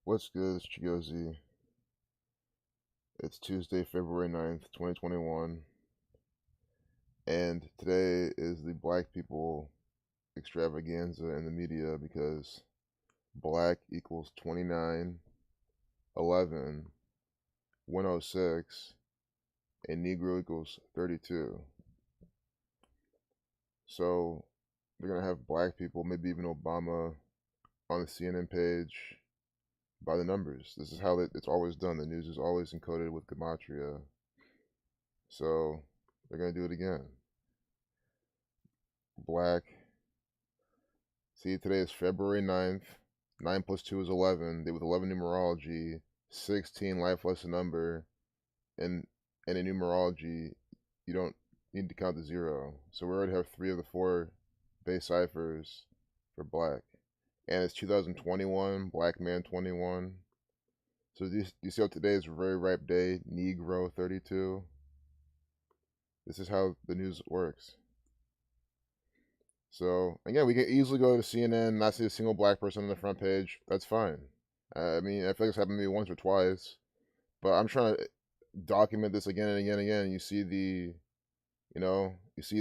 What's good? It's Chigozy. It's Tuesday, February 9th, 2021. And today is the Black People Extravaganza in the media because black equals 29, 11, 106, and Negro equals 32. So they're going to have black people, maybe even Obama, on the CNN page by the numbers. This is how it's always done. The news is always encoded with Gematria. So they're going to do it again. Black. See, today is February 9th. 9 plus 2 is 11. They with 11 numerology, 16 life lesson number, and in numerology, you don't need to count to 0. So we already have 3 of the 4 base ciphers for black. And it's 2021, black man 21. So do you see how today is a very ripe day, Negro 32? This is how the news works. So, again, we can easily go to CNN, not see a single black person on the front page. That's fine. I mean, I feel like it's happened to me once or twice. But I'm trying to document this again and again and again. You see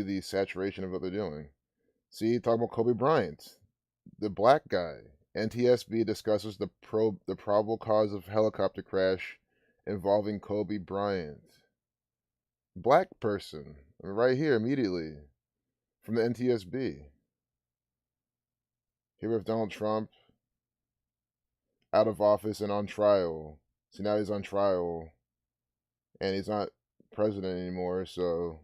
the saturation of what they're doing. See, talk about Kobe Bryant, the black guy. NTSB discusses the probable cause of helicopter crash involving Kobe Bryant. Black person, right here immediately. From the NTSB. Here we have Donald Trump out of office and on trial. See, now he's on trial and he's not president anymore. So,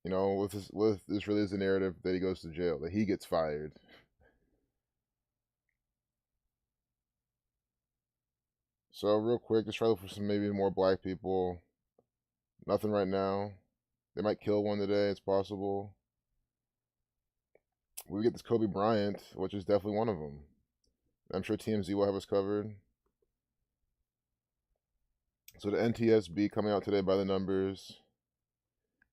this really is the narrative that he goes to jail, that he gets fired. So, real quick, just try to look for some maybe more black people. Nothing right now. They might kill one today. It's possible. We get this Kobe Bryant, which is definitely one of them. I'm sure TMZ will have us covered. So the NTSB coming out today by the numbers.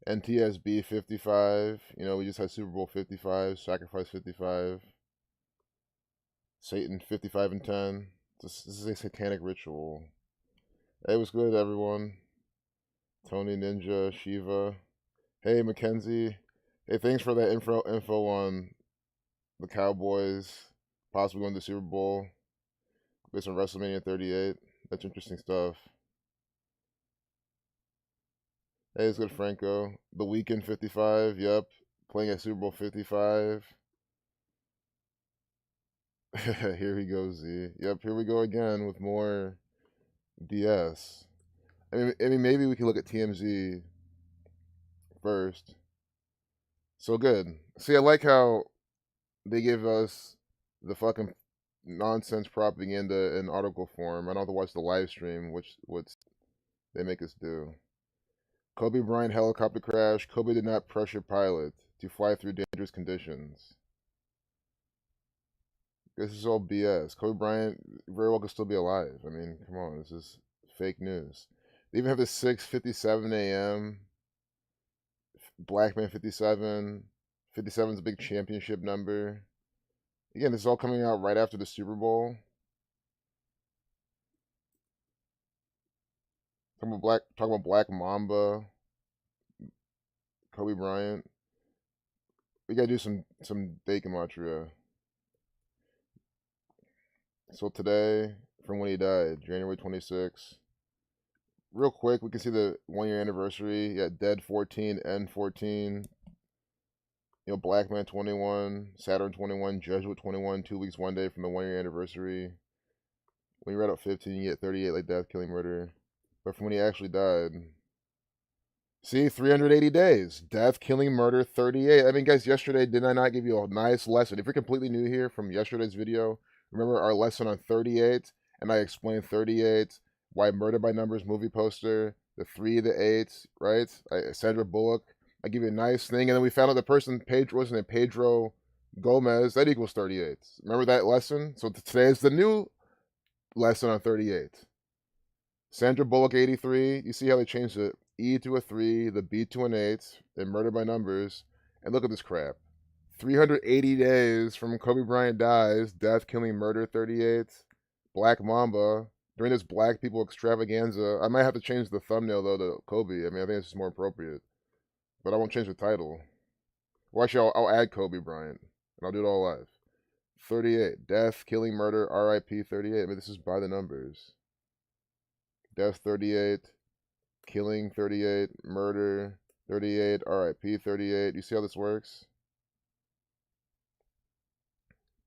NTSB 55. We just had Super Bowl 55, Sacrifice 55. Satan 55 and 10. This is a satanic ritual. Hey, what's good, everyone? Tony Ninja, Shiva. Hey, Mackenzie. Hey, thanks for that info on the Cowboys possibly going to the Super Bowl based on WrestleMania 38. That's interesting stuff. Hey, it's good, Franco. The Weeknd 55. Yep, playing at Super Bowl 55. Here he goes, Z. Yep, here we go again with more DS. I mean, maybe we can look at TMZ first. So good. See, I like how they give us the fucking nonsense propaganda in article form. I don't have to watch the live stream, which they make us do. Kobe Bryant helicopter crash. Kobe did not pressure pilot to fly through dangerous conditions. This is all BS. Kobe Bryant very well could still be alive. I mean, come on, this is fake news. They even have the 6:57 a.m. Black man 57. 57 is a big championship number. Again, this is all coming out right after the Super Bowl. Talking about Black Mamba, Kobe Bryant. We gotta do some Gematria. So today, from when he died, January 26th. Real quick, we can see the 1-year anniversary. Yeah, Dead 14, N 14. Black Man 21, Saturn 21, Jesuit 21, 2 weeks, 1 day from the 1-year anniversary. When you read out 15, you get 38, like death, killing, murder. But from when he actually died, see, 380 days. Death, killing, murder, 38. I mean, guys, yesterday, did I not give you a nice lesson? If you're completely new here from yesterday's video, remember our lesson on 38, and I explained 38, why Murder by Numbers movie poster, the 3, the 8, right? Sandra Bullock. I give you a nice thing, and then we found out the person, wasn't it Pedro Gomez, that equals 38. Remember that lesson? So today is the new lesson on 38. Sandra Bullock 83. You see how they changed the E to a 3, the B to an 8, and Murder by Numbers. And look at this crap. 380 days from Kobe Bryant dies, death, killing, murder 38. Black Mamba. During this Black People Extravaganza. I might have to change the thumbnail, though, to Kobe. I mean, I think it's just more appropriate. But I won't change the title. Well, actually, I'll add Kobe Bryant. And I'll do it all live. 38. Death, killing, murder, RIP 38. I mean, this is by the numbers. Death 38. Killing 38. Murder 38. RIP 38. You see how this works?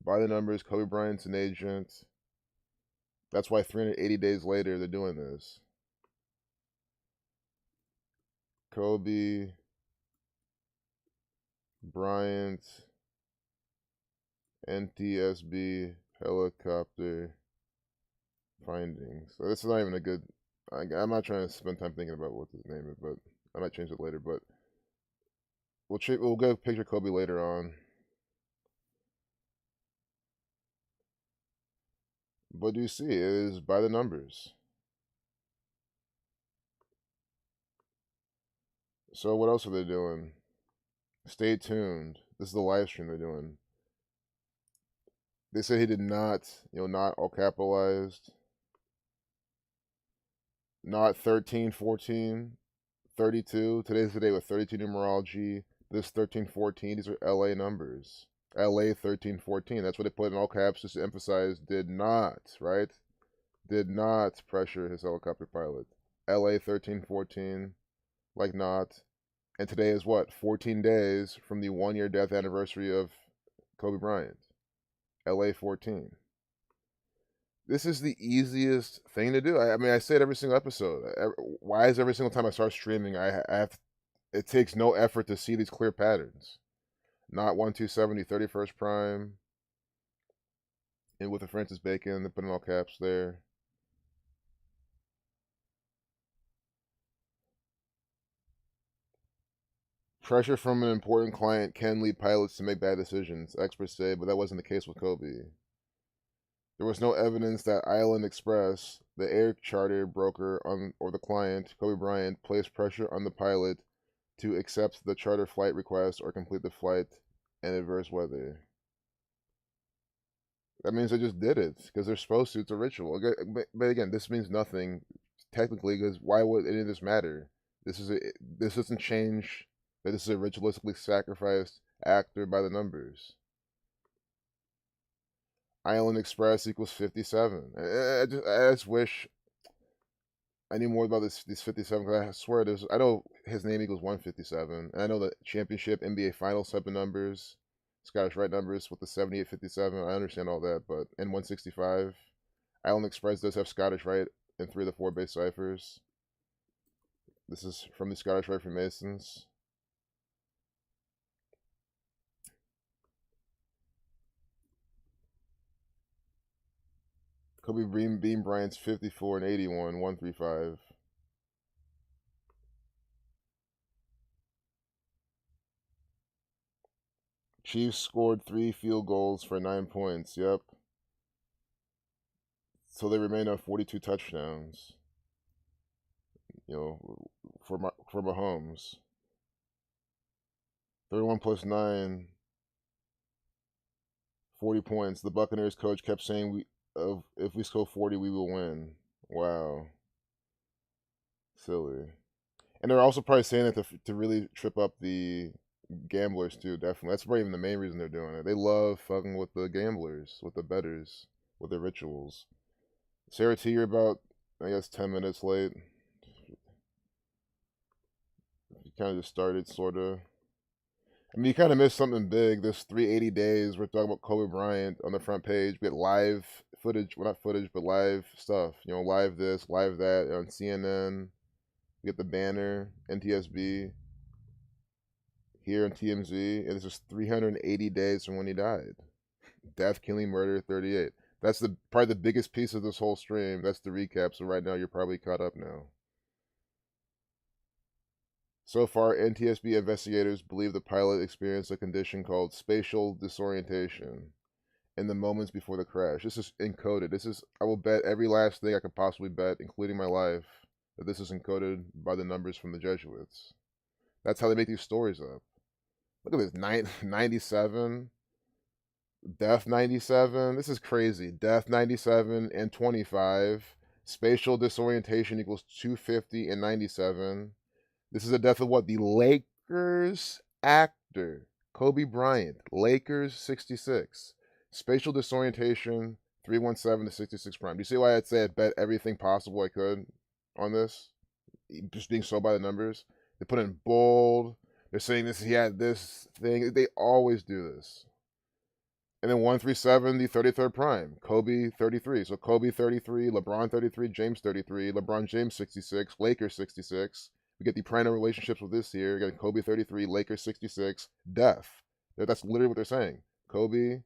By the numbers, Kobe Bryant's an agent. That's why 380 days later they're doing this. Kobe Bryant NTSB helicopter findings. So this is not even a good. I'm not trying to spend time thinking about what to name it, but I might change it later. But we'll go picture Kobe later on. But do you see? It is by the numbers. So what else are they doing? Stay tuned. This is the live stream they're doing. They said he did not, not all capitalized. Not 13, 14, 32. Today's the day with 32 numerology. This 13, 14. These are LA numbers. LA 13, 14. That's what they put in all caps just to emphasize did not, right? Did not pressure his helicopter pilot. LA 13, 14. Like not. And today is what? 14 days from the 1-year death anniversary of Kobe Bryant. LA 14. This is the easiest thing to do. I mean, I say it every single episode. Why is every single time I start streaming, I have to, it takes no effort to see these clear patterns. Not 1270, 31st prime. And with the Francis Bacon, they put in all caps there. Pressure from an important client can lead pilots to make bad decisions, experts say, but that wasn't the case with Kobe. There was no evidence that Island Express, the air charter broker or the client, Kobe Bryant, placed pressure on the pilot to accept the charter flight request or complete the flight in adverse weather. That means they just did it because they're supposed to. It's a ritual. But again, this means nothing technically because why would any of this matter? This doesn't change that this is a ritualistically sacrificed actor by the numbers. Island Express equals 57. I just wish I knew more about these 57 because I swear I know his name equals 157. And I know the championship, NBA Finals type of numbers, Scottish Rite numbers with the 78, 57. I understand all that, but in 165, Island Express does have Scottish Rite in 3 of the 4 base ciphers. This is from the Scottish Rite Freemasons. Kobe Bean Bryant's 54 and 81, 135. Chiefs scored 3 field goals for 9 points. Yep. So they remain on 42 touchdowns. For Mahomes. 31 plus 9, 40 points. The Buccaneers coach kept saying if we score 40, we will win. Wow. Silly. And they're also probably saying that to really trip up the gamblers too, definitely. That's probably even the main reason they're doing it. They love fucking with the gamblers, with the bettors, with the rituals. Sarah T, you're about, I guess, 10 minutes late. You kind of just started, sort of. I mean, you kind of missed something big. This 380 days, we're talking about Kobe Bryant on the front page. We get live footage, well, not footage, but live stuff. Live this, live that on CNN. We get the banner, NTSB, here on TMZ. And this is 380 days from when he died. Death, killing, murder, 38. That's probably the biggest piece of this whole stream. That's the recap. So right now, you're probably caught up now. So far, NTSB investigators believe the pilot experienced a condition called spatial disorientation in the moments before the crash. This is encoded. I will bet every last thing I could possibly bet, including my life, that this is encoded by the numbers from the Jesuits. That's how they make these stories up. Look at this, 97. Death 97. This is crazy. Death 97 and 25. Spatial disorientation equals 250 and 97. This is a death of what? The Lakers actor, Kobe Bryant. Lakers 66. Spatial disorientation 317 to 66 prime. Do you see why I'd say I bet everything possible I could on this? Just being so by the numbers. They put in bold. They're saying this, he had this thing. They always do this. And then 137, the 33rd prime. Kobe 33. So Kobe 33, LeBron 33, James 33, LeBron James 66, Lakers 66. We get the prime relationships with this here. We got Kobe 33, Lakers 66, death. That's literally what they're saying. Kobe,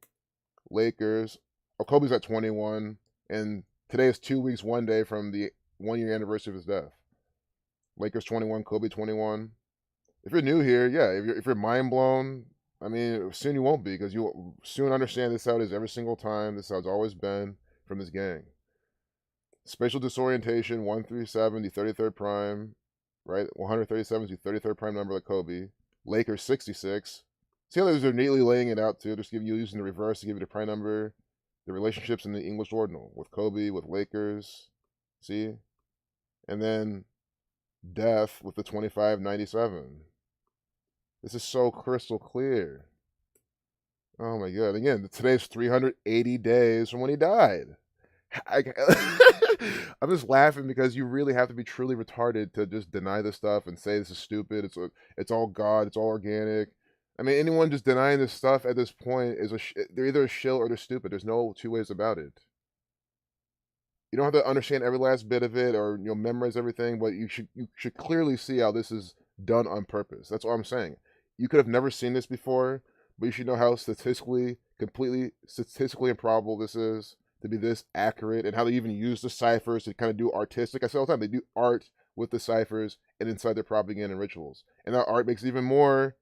Lakers. Oh, Kobe's at 21. And today is 2 weeks, 1 day from the 1 year anniversary of his death. Lakers 21, Kobe 21. If you're new here, yeah, if you're mind blown, I mean, soon you won't be, because you'll soon understand this is how it is every single time. This is how it's always been from this gang. Spatial disorientation, 137, the 33rd prime, right? 137 is the 33rd prime number like Kobe. Lakers 66. See how they're neatly laying it out too? Just give you using the reverse to give you the prime number, the relationships in the English ordinal with Kobe, with Lakers. See? And then death with the 2597. This is so crystal clear. Oh my god. Again, today's 380 days from when he died. I'm just laughing because you really have to be truly retarded to just deny this stuff and say this is stupid. It's all God. It's all organic. I mean, anyone just denying this stuff at this point is they're either a shill or they're stupid. There's no two ways about it. You don't have to understand every last bit of it or memorize everything, but you should clearly see how this is done on purpose. That's all I'm saying. You could have never seen this before, but you should know how completely statistically improbable this is to be this accurate, and how they even use the ciphers to kind of do artistic. I say all the time, they do art with the ciphers and inside their propaganda and rituals. And that art makes it even more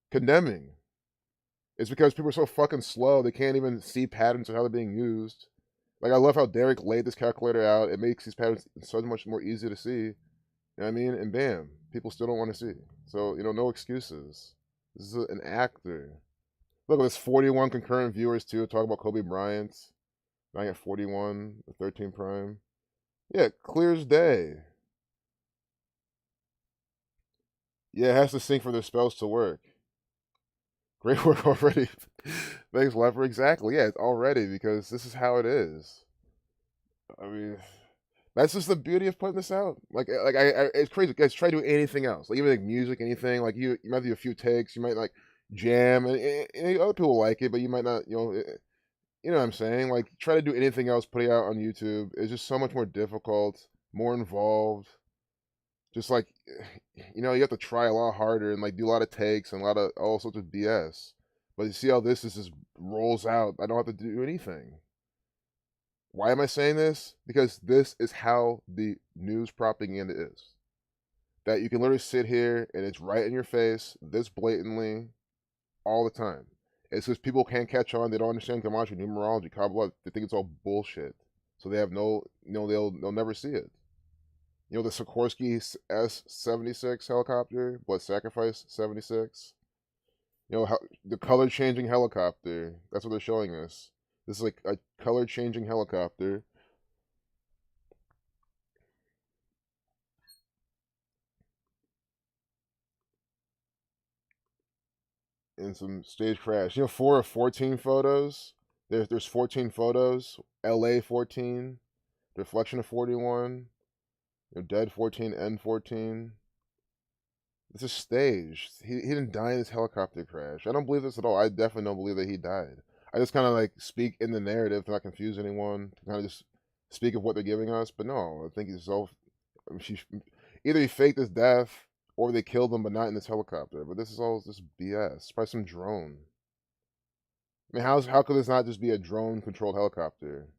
condemning. It's because people are so fucking slow, they can't even see patterns of how they're being used. Like, I love how Derek laid this calculator out. It makes these patterns so much more easy to see. You know what I mean? And bam, people still don't want to see. So, no excuses. This is an actor. Look at this 41 concurrent viewers too. Talk about Kobe Bryant. Now I got 41, 13 prime. Yeah, clear as day. Yeah, it has to sync for their spells to work. Great work already. Thanks, Leper. Exactly. Yeah, it's already, because this is how it is. I mean, that's just the beauty of putting this out. It's crazy. Guys, try to do anything else. Like, even like music, anything. Like, you might do a few takes. You might like jam, and other people like it, but you might not. You know what I'm saying? Like, try to do anything else, putting it out on YouTube. It's just so much more difficult, more involved. Just like, you have to try a lot harder and like do a lot of takes and a lot of all sorts of BS. But you see how this just rolls out. I don't have to do anything. Why am I saying this? Because this is how the news propaganda is. That you can literally sit here and it's right in your face, this blatantly, all the time. It's because people can't catch on. They don't understand Gematria, numerology, Kabbalah. They think it's all bullshit. So they have they'll never see it. The Sikorsky S-76 helicopter, Blood Sacrifice 76. The color-changing helicopter. That's what they're showing us. This is like a color-changing helicopter. And some stage crash. 4 of 14 photos. There's 14 photos. LA 14. Reflection of 41. Dead 14, N 14. This is staged. He didn't die in this helicopter crash. I don't believe this at all. I definitely don't believe that he died. I just kind of like speak in the narrative to not confuse anyone, to kind of just speak of what they're giving us. But no, I think he's so. Either he faked his death or they killed him, but not in this helicopter. But this is all just BS. It's probably some drone. I mean, how could this not just be a drone-controlled helicopter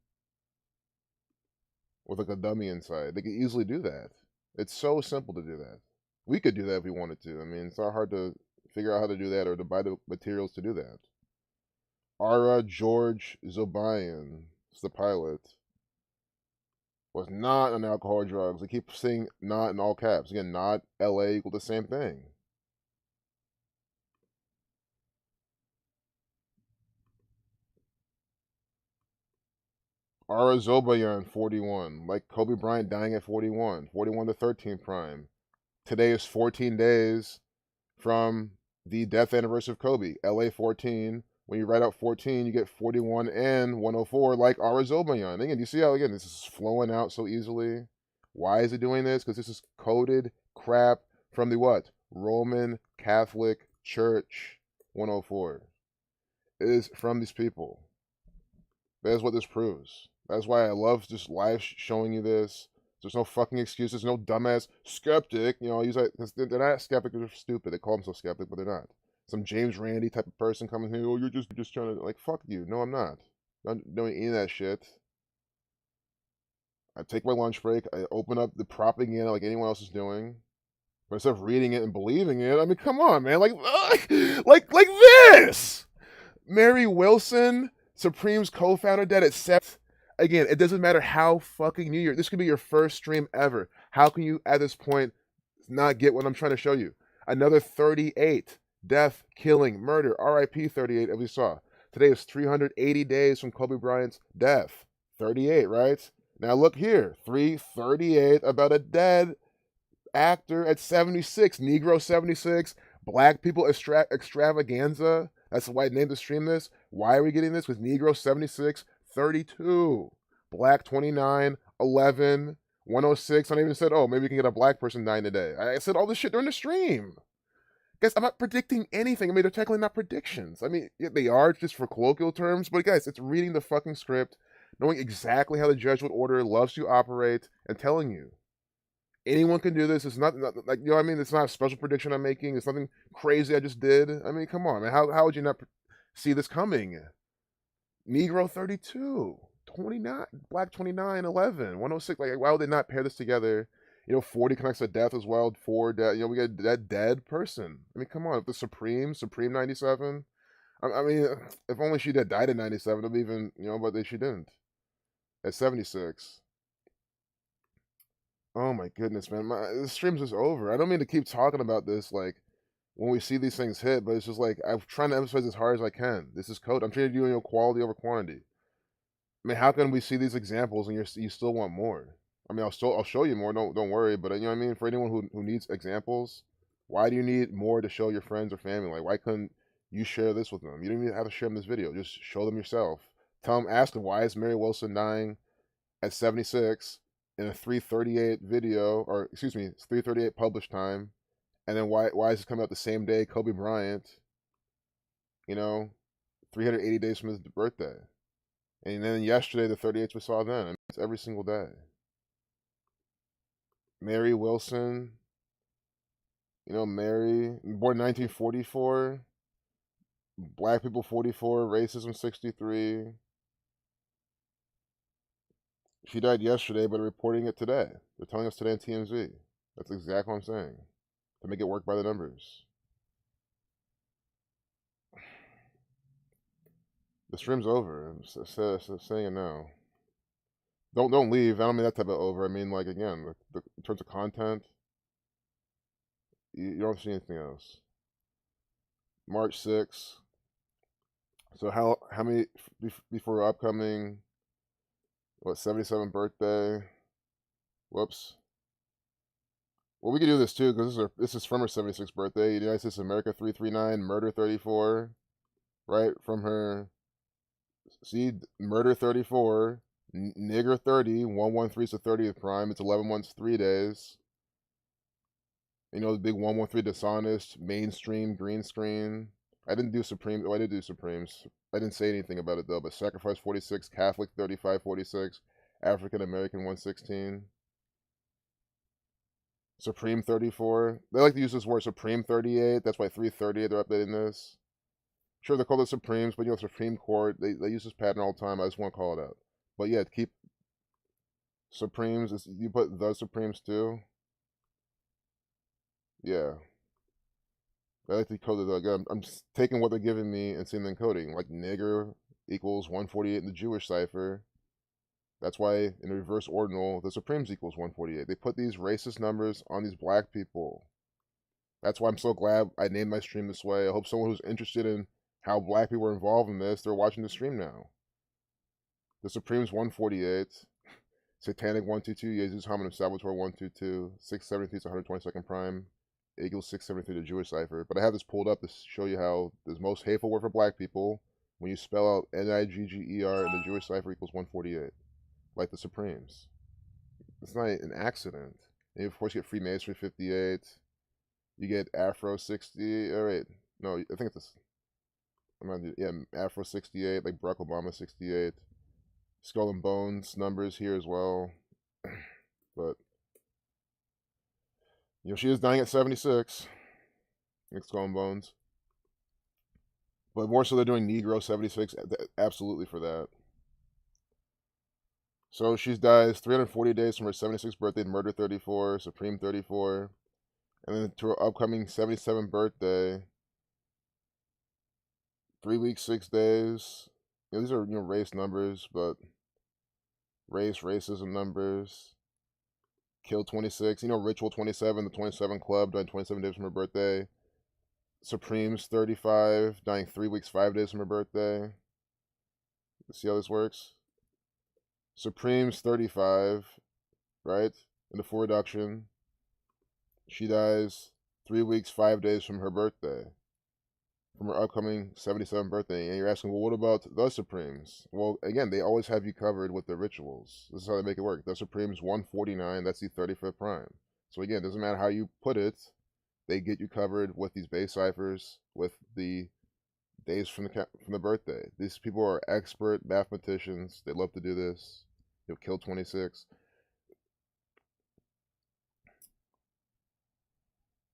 with like a dummy inside? They could easily do that. It's so simple to do that. We could do that if we wanted to. I mean, it's not hard to figure out how to do that or to buy the materials to do that. Ara George Zobayan, the pilot, was not on alcohol or drugs. They keep saying not in all caps. Again, not LA equal the same thing. Arazobayan, 41. Like Kobe Bryant dying at 41. 41 to 13 prime. Today is 14 days from the death anniversary of Kobe. LA 14. When you write out 14, you get 41 and 104 like Arazobayan. Again, you see how, again, this is flowing out so easily? Why is it doing this? Because this is coded crap from the what? Roman Catholic Church 104. It is from these people. That is what this proves. That's why I love just live showing you this. There's no fucking excuses, no dumbass skeptic. You know, I use that because they're not skeptic, they're stupid. They call themselves skeptic, but they're not. Some James Randi type of person coming here, oh, you're just trying to, like, fuck you. No, I'm not. I'm not doing any of that shit. I take my lunch break, I open up the propaganda like anyone else is doing. But instead of reading it and believing it, I mean, come on, man. Like this! Mary Wilson, Supreme's co-founder, dead at 7. Again, it doesn't matter how fucking new you're. This could be your first stream ever. How can you, at this point, not get what I'm trying to show you? Another 38. Death, killing, murder, RIP 38, as we saw. Today is 380 days from Kobe Bryant's death. 38, right? Now look here. 338 about a dead actor at 76. Negro 76. Black people extravaganza. That's why I named the stream this. Why are we getting this? With Negro 76, 32. Black 29, 11, 106. I even said, oh, maybe we can get a black person dying today. I said all this shit during the stream. Guys, I'm not predicting anything. I mean, they're technically not predictions. I mean, yeah, they are just for colloquial terms. But guys, it's reading the fucking script, knowing exactly how the Jesuit order loves to operate, and telling you. Anyone can do this. It's not like, you know what I mean? It's not a special prediction I'm making. It's nothing crazy I just did. I mean, come on, man. How would you not see this coming? Negro 32, 29, Black 29, 11, 106. Like, why would they not pair this together? You know, 40 connects to death as well. 4 dead. You know, we get that dead person. I mean, come on. If the Supreme 97. I mean, if only she died at 97, it'd be even, you know, but she didn't. At 76. Oh my goodness, man. The stream's just over. I don't mean to keep talking about this, like, when we see these things hit, but it's just like, I'm trying to emphasize as hard as I can. This is code. I'm trying to do, you know, quality over quantity. I mean, how can we see these examples and you still want more? I mean, I'll show you more. Don't worry. But you know what I mean. For anyone who needs examples, why do you need more to show your friends or family? Like, why couldn't you share this with them? You don't even have to share them this video. Just show them yourself. Tell them, ask them, why is Mary Wilson dying at 76 in a 338 video, or excuse me, 338 published time, and then why is this coming out the same day Kobe Bryant? You know, 380 days from his birthday. And then yesterday, the 38th we saw then. I mean, it's every single day. Mary Wilson, you know, Mary, born 1944. Black people 44, racism 63. She died yesterday, but they're reporting it today. They're telling us today on TMZ. That's exactly what I'm saying. To make it work by the numbers. The stream's over. I'm saying it now. Don't leave. I don't mean that type of over. I mean, like, again, in terms of content, you don't see anything else. March 6th. So how many before upcoming, what, 77th birthday? Whoops. Well, we could do this too, because this is from her 76th birthday. United States of America 339, murder 34, right? From her, see, murder 34, nigger 30, 113 is the 30th prime. It's 11 months, 3 days. You know, the big 113 dishonest, mainstream, green screen. I didn't do Supreme. Oh, I did do Supremes. I didn't say anything about it though. But Sacrifice 46, Catholic 35, 46, African American 116. Supreme 34. They like to use this word Supreme 38. That's why 338 they're updating this. Sure, they call it Supremes, but you know, Supreme Court, they use this pattern all the time. I just want to call it out. But yeah, keep Supremes. You put the Supremes too. Yeah. I like to code it again. I'm just taking what they're giving me and seeing the encoding. Like nigger equals 148 in the Jewish cipher. That's why in the reverse ordinal, the Supremes equals 148. They put these racist numbers on these black people. That's why I'm so glad I named my stream this way. I hope someone who's interested in how black people are involved in this, they're watching the stream now. The Supremes 148. Satanic 122. Jesus Hominum Salvatore 122. 673 is 122nd prime. Equals 673 the Jewish cipher. But I have this pulled up to show you how the most hateful word for black people, when you spell out Nigger in the Jewish cipher, equals 148. Like the Supremes. It's not an accident. And you, of course, get Freemasonry 58. You get Afro 60. All right. No, I think it's this. I'm gonna do, yeah, Afro 68, like Barack Obama 68. Skull and Bones numbers here as well. But, you know, she is dying at 76. Like Skull and Bones. But more so they're doing Negro 76, absolutely for that. So she dies 340 days from her 76th birthday, Murder 34, Supreme 34. And then to her upcoming 77th birthday, 3 weeks, 6 days. You know, these are, you know, race numbers, but racism numbers. Kill 26. You know, Ritual 27, the 27 Club, dying 27 days from her birthday. Supremes 35, dying 3 weeks, 5 days from her birthday. See how this works? Supremes 35, right? In the full reduction. She dies 3 weeks, 5 days from her birthday. From her upcoming 77th birthday. And you're asking, well, what about the Supremes? Well, again, they always have you covered with the rituals. This is how they make it work. The Supremes 149, that's the 35th prime. So again, it doesn't matter how you put it, they get you covered with these base ciphers, with the days from the birthday. These people are expert mathematicians. They love to do this. You'll kill 26.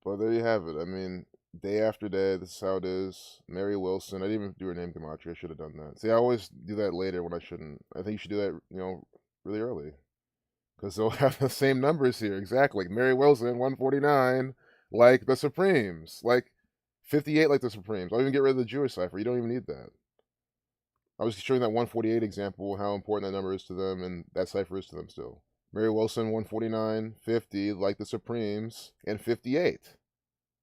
But there you have it. I mean, day after day, this is how it is. Mary Wilson. I didn't even do her name Gematria. I should have done that. See, I always do that later when I shouldn't. I think you should do that, you know, really early. Because they'll have the same numbers here. Exactly. Mary Wilson, 149, like the Supremes. Like 58, like the Supremes. I'll even get rid of the Jewish cipher. You don't even need that. I was showing that 148 example, how important that number is to them, and that cipher is to them still. Mary Wilson, 149, 50, like the Supremes, and 58.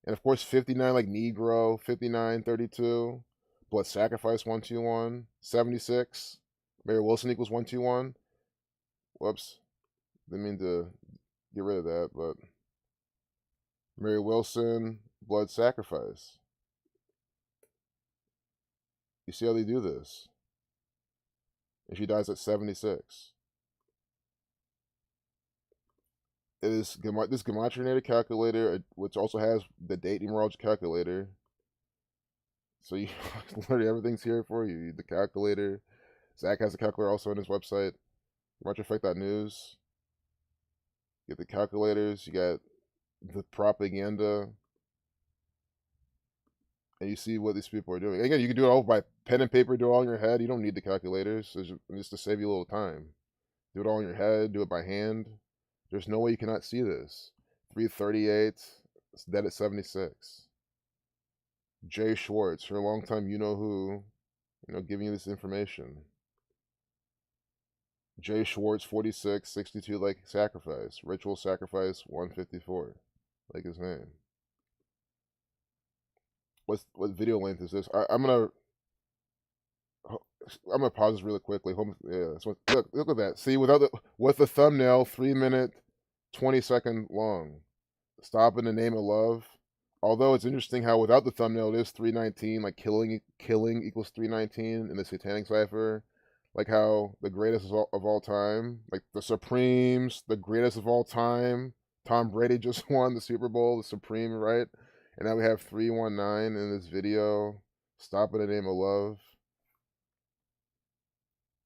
And of course, 59 like Negro, 59, 32. Blood Sacrifice, 121. 76. Mary Wilson equals 121. Whoops. Didn't mean to get rid of that, but Mary Wilson, Blood Sacrifice. You see how they do this? And she dies at 76. It is this Gematria calculator, which also has the date numerology calculator. So you literally everything's here for you. The calculator. Zach has a calculator also on his website. GematriaEffect.news. You get the calculators. You got the propaganda. And you see what these people are doing. Again, you can do it all by pen and paper, do it all in your head. You don't need the calculators. It's just to save you a little time. Do it all in your head. Do it by hand. There's no way you cannot see this. 338. It's dead at 76. Jay Schwartz, your longtime you-know-who, giving you this information. Jay Schwartz, 46, 62, like Sacrifice. Ritual Sacrifice, 154, like his name. What video length is this? I'm gonna pause this really quickly. Yeah, so look at that. See, with the thumbnail, 3 minute, 20-second long. Stop in the name of love. Although it's interesting how without the thumbnail it is 319, like killing equals 319 in the Satanic cipher. Like how the greatest of all time, like the Supremes, the greatest of all time. Tom Brady just won the Super Bowl, the Supreme, right? And now we have 319 in this video. Stop in the name of love.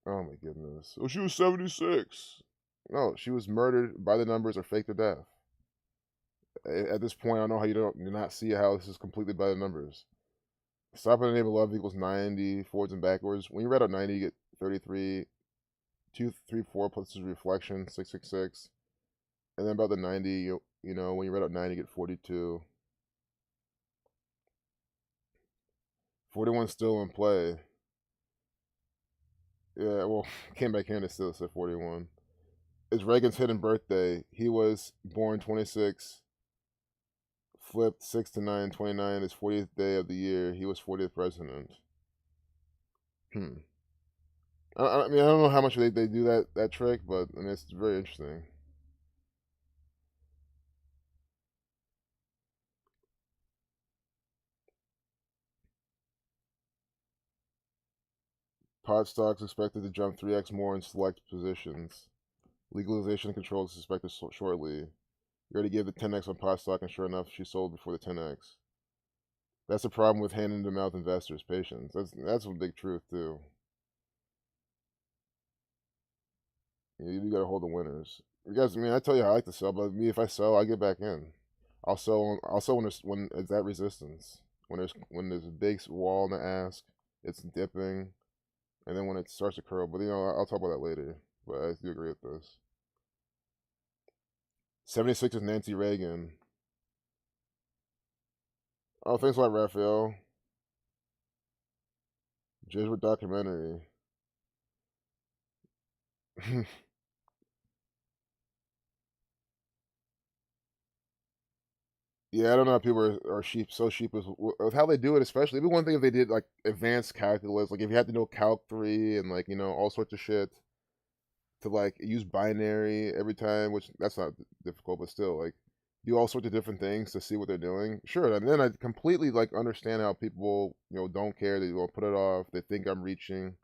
Oh my goodness. Oh, she was 76. No, she was murdered by the numbers or faked to death. At this point, I don't know how you do not see how this is completely by the numbers. Stop in the name of love equals 90, forwards and backwards. When you read out 90, you get 33. 2, 3, 4 plus this reflection, 666. And then about the 90, when you read out 90, you get 42. 41 still in play. Yeah, well, came back here and it still said 41. It's Reagan's hidden birthday. He was born 26, flipped 6 to 9, 29, his 40th day of the year. He was 40th president. I mean, I don't know how much they do that trick, but I mean, it's very interesting. Pot stocks expected to jump 3x more in select positions. Legalization control is expected shortly. You already gave the 10x on pot stock, and sure enough, she sold before the 10x. That's the problem with hand-in-the-mouth investors' patience. That's a big truth too. You gotta hold the winners. You guys, I mean, I tell you, I like to sell, but me, if I sell, I get back in. I'll sell. I'll sell when it's that resistance. When there's a big wall in the ask, it's dipping, and then when it starts to curl. But I'll talk about that later. But I do agree with this. 76 is Nancy Reagan. Oh, thanks a lot, Raphael. Jesuit documentary. Yeah, I don't know how people are so sheepish with how they do it, especially. It'd be one thing if they did like advanced calculus, like if you had to know Calc 3 and like, all sorts of shit to like use binary every time, which that's not difficult, but still, like do all sorts of different things to see what they're doing. Sure, and then I completely like understand how people, don't care, they won't put it off, they think I'm reaching.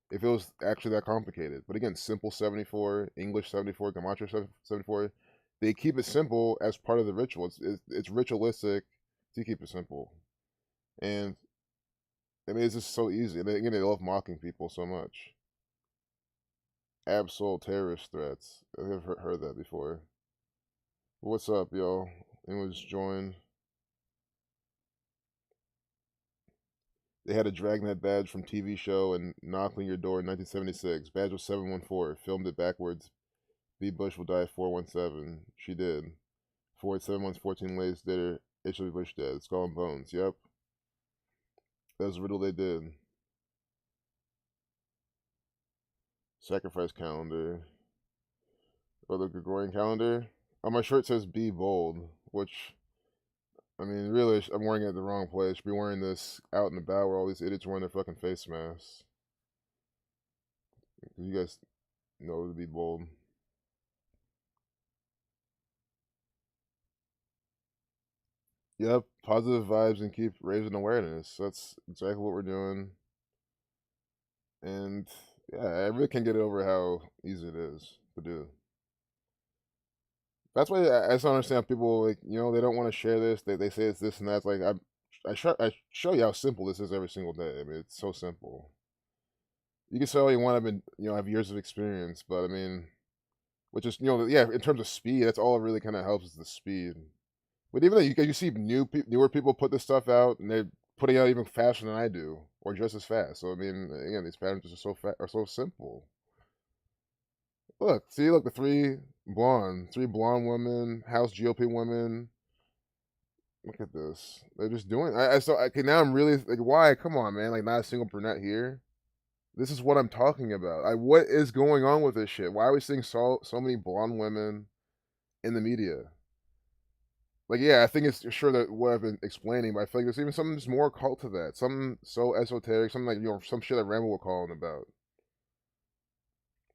If it was actually that complicated. But again, simple 74, English 74, Gematria 74, they keep it simple as part of the ritual. It's ritualistic to keep it simple. And I mean, it's just so easy. And again, they love mocking people so much. Absolute terrorist threats. I've heard that before. What's up, y'all? Anyone just joined? They had a Dragnet badge from TV show and Knock on Your Door in 1976. Badge was 714. Filmed it backwards. B. Bush will die at 417. She did. Ford 7 months, 14 days later. H.W. Bush dead. Skull and Bones. Yep. That was the riddle they did. Sacrifice calendar. Or the Gregorian calendar. On my shirt says be bold, which, I mean, really, I'm wearing it at the wrong place. I should be wearing this out and about where all these idiots are wearing their fucking face masks. You guys know to be bold. Yep, positive vibes and keep raising awareness. That's exactly what we're doing. And yeah, I really can't get over how easy it is to do. That's why I just don't understand people like they don't want to share this. They say it's this and that. It's like I show you how simple this is every single day. I mean, it's so simple. You can say all you want. I've been have years of experience, but I mean, which is yeah, in terms of speed, that's all it really kind of helps is the speed. But even though you see newer people put this stuff out and they're putting out even faster than I do, or just as fast. So I mean, again, these patterns are so simple. Look, the three blonde women, House GOP women. Look at this. They're just doing. I so okay now. I'm really like, why? Come on, man! Like, not a single brunette here. This is what I'm talking about. What is going on with this shit? Why are we seeing so many blonde women in the media? Like, yeah, I think it's sure that what I've been explaining, but I feel like there's even something just more occult to that. Something so esoteric, something like some shit that Rambo will call in about.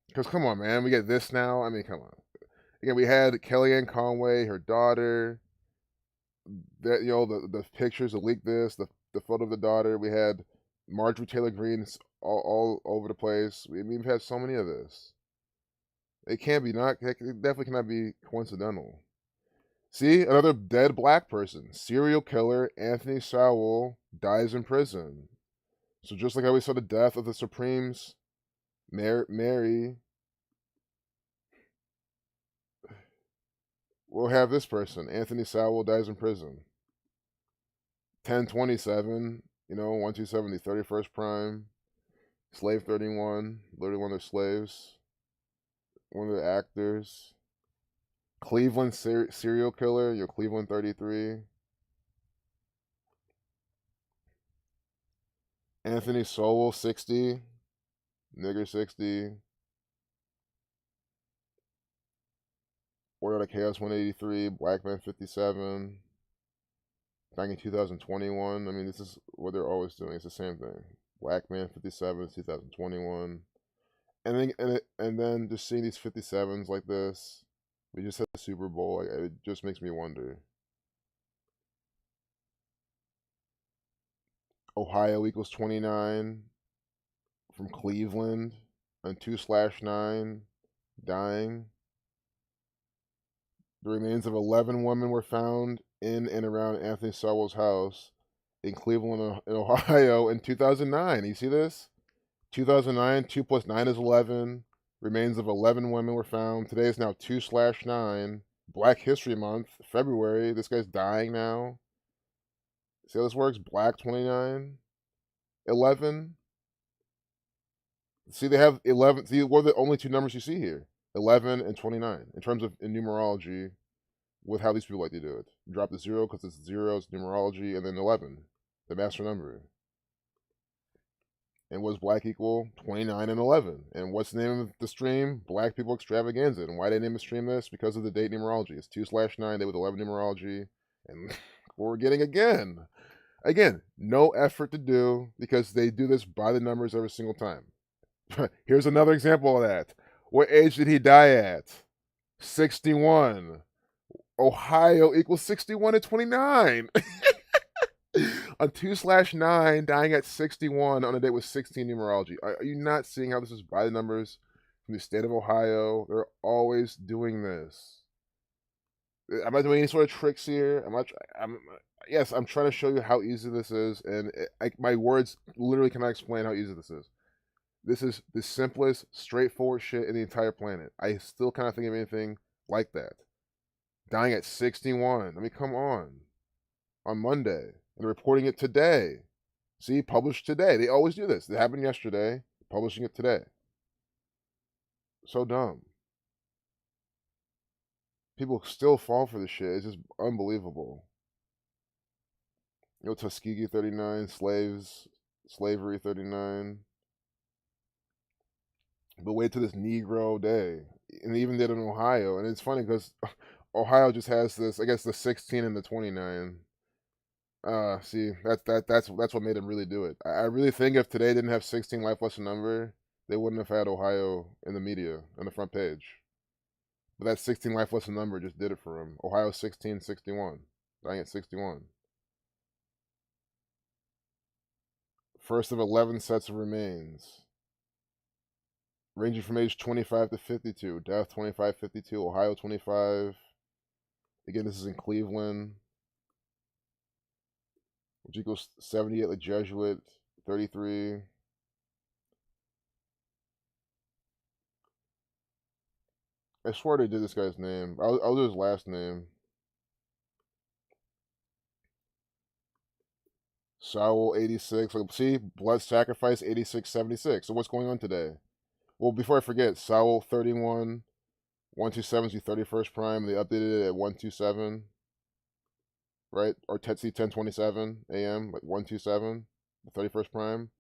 Because come on, man, we get this now. I mean, come on. Again, we had Kellyanne Conway, her daughter. That the pictures, the leak this, the photo of the daughter. We had Marjorie Taylor Greene all over the place. We've had so many of this. It can't be not. It definitely cannot be coincidental. See, another dead black person, serial killer Anthony Sowell dies in prison. So just like how we saw the death of the Supremes, Mary, we'll have this person, Anthony Sowell dies in prison. 1027, 127, the 31st prime, Slave 31, literally one of their slaves, one of the actors. Cleveland serial killer, Cleveland 33. Anthony Sowell 60, nigger 60. Order of Chaos 183, Black Man 57. Back in 2021, I mean, this is what they're always doing. It's the same thing. Black Man 57, 2021. and then just seeing these 57s like this. We just had the Super Bowl. Like, it just makes me wonder. Ohio equals 29 from Cleveland on 2/9 dying. The remains of 11 women were found in and around Anthony Sowell's house in Cleveland, Ohio in 2009. You see this? 2009, 2 plus 9 is 11. Remains of 11 women were found. Today is now 2/9. Black History Month, February. This guy's dying now. See how this works? Black 29. 11. See, they have 11. See, what are the only two numbers you see here? 11 and 29 in terms of in numerology with how these people like to do it. Drop the 0 because it's 0, it's numerology, and then 11, the master number. And what does black equal? 29 and 11. And what's the name of the stream? Black People Extravaganza. And why did they name the stream this? Because of the date numerology. It's 2/9, day with 11 numerology. And what we're getting again. Again, no effort to do because they do this by the numbers every single time. Here's another example of that. What age did he die at? 61. Ohio equals 61 and 29. On 2/9, dying at 61 on a date with 16 numerology. Are you not seeing how this is by the numbers from the state of Ohio? They're always doing this. I'm not doing any sort of tricks here. Yes, I'm trying to show you how easy this is, and my words literally cannot explain how easy this is. This is the simplest, straightforward shit in the entire planet. I still kind of think of anything like that. Dying at 61. I mean, come on. On Monday. And they're reporting it today. See, published today. They always do this. It happened yesterday. Publishing it today. So dumb. People still fall for this shit. It's just unbelievable. You know, Tuskegee 39, slavery 39. But wait till this Negro Day. And they even did it in Ohio. And it's funny because Ohio just has this, I guess, the 16 and the 29. See, that's what made them really do it. I really think if today didn't have 16 life lesson number, they wouldn't have had Ohio in the media on the front page. But that 16 life lesson number just did it for them. Ohio 1661, dying at 61. First of 11 sets of remains, ranging from age 25 to 52. Death 25-52. Ohio 25. Again, this is in Cleveland, which equals 78, like Jesuit, 33. I swear they did this guy's name. I'll do his last name. Sowell, 86. Like, see, blood sacrifice, 8676. So what's going on today? Well, before I forget, Sowell, 31. 127 is the 31st prime. They updated it at 127. Right? Or Tetsi 1027 AM, like 127, the 31st prime.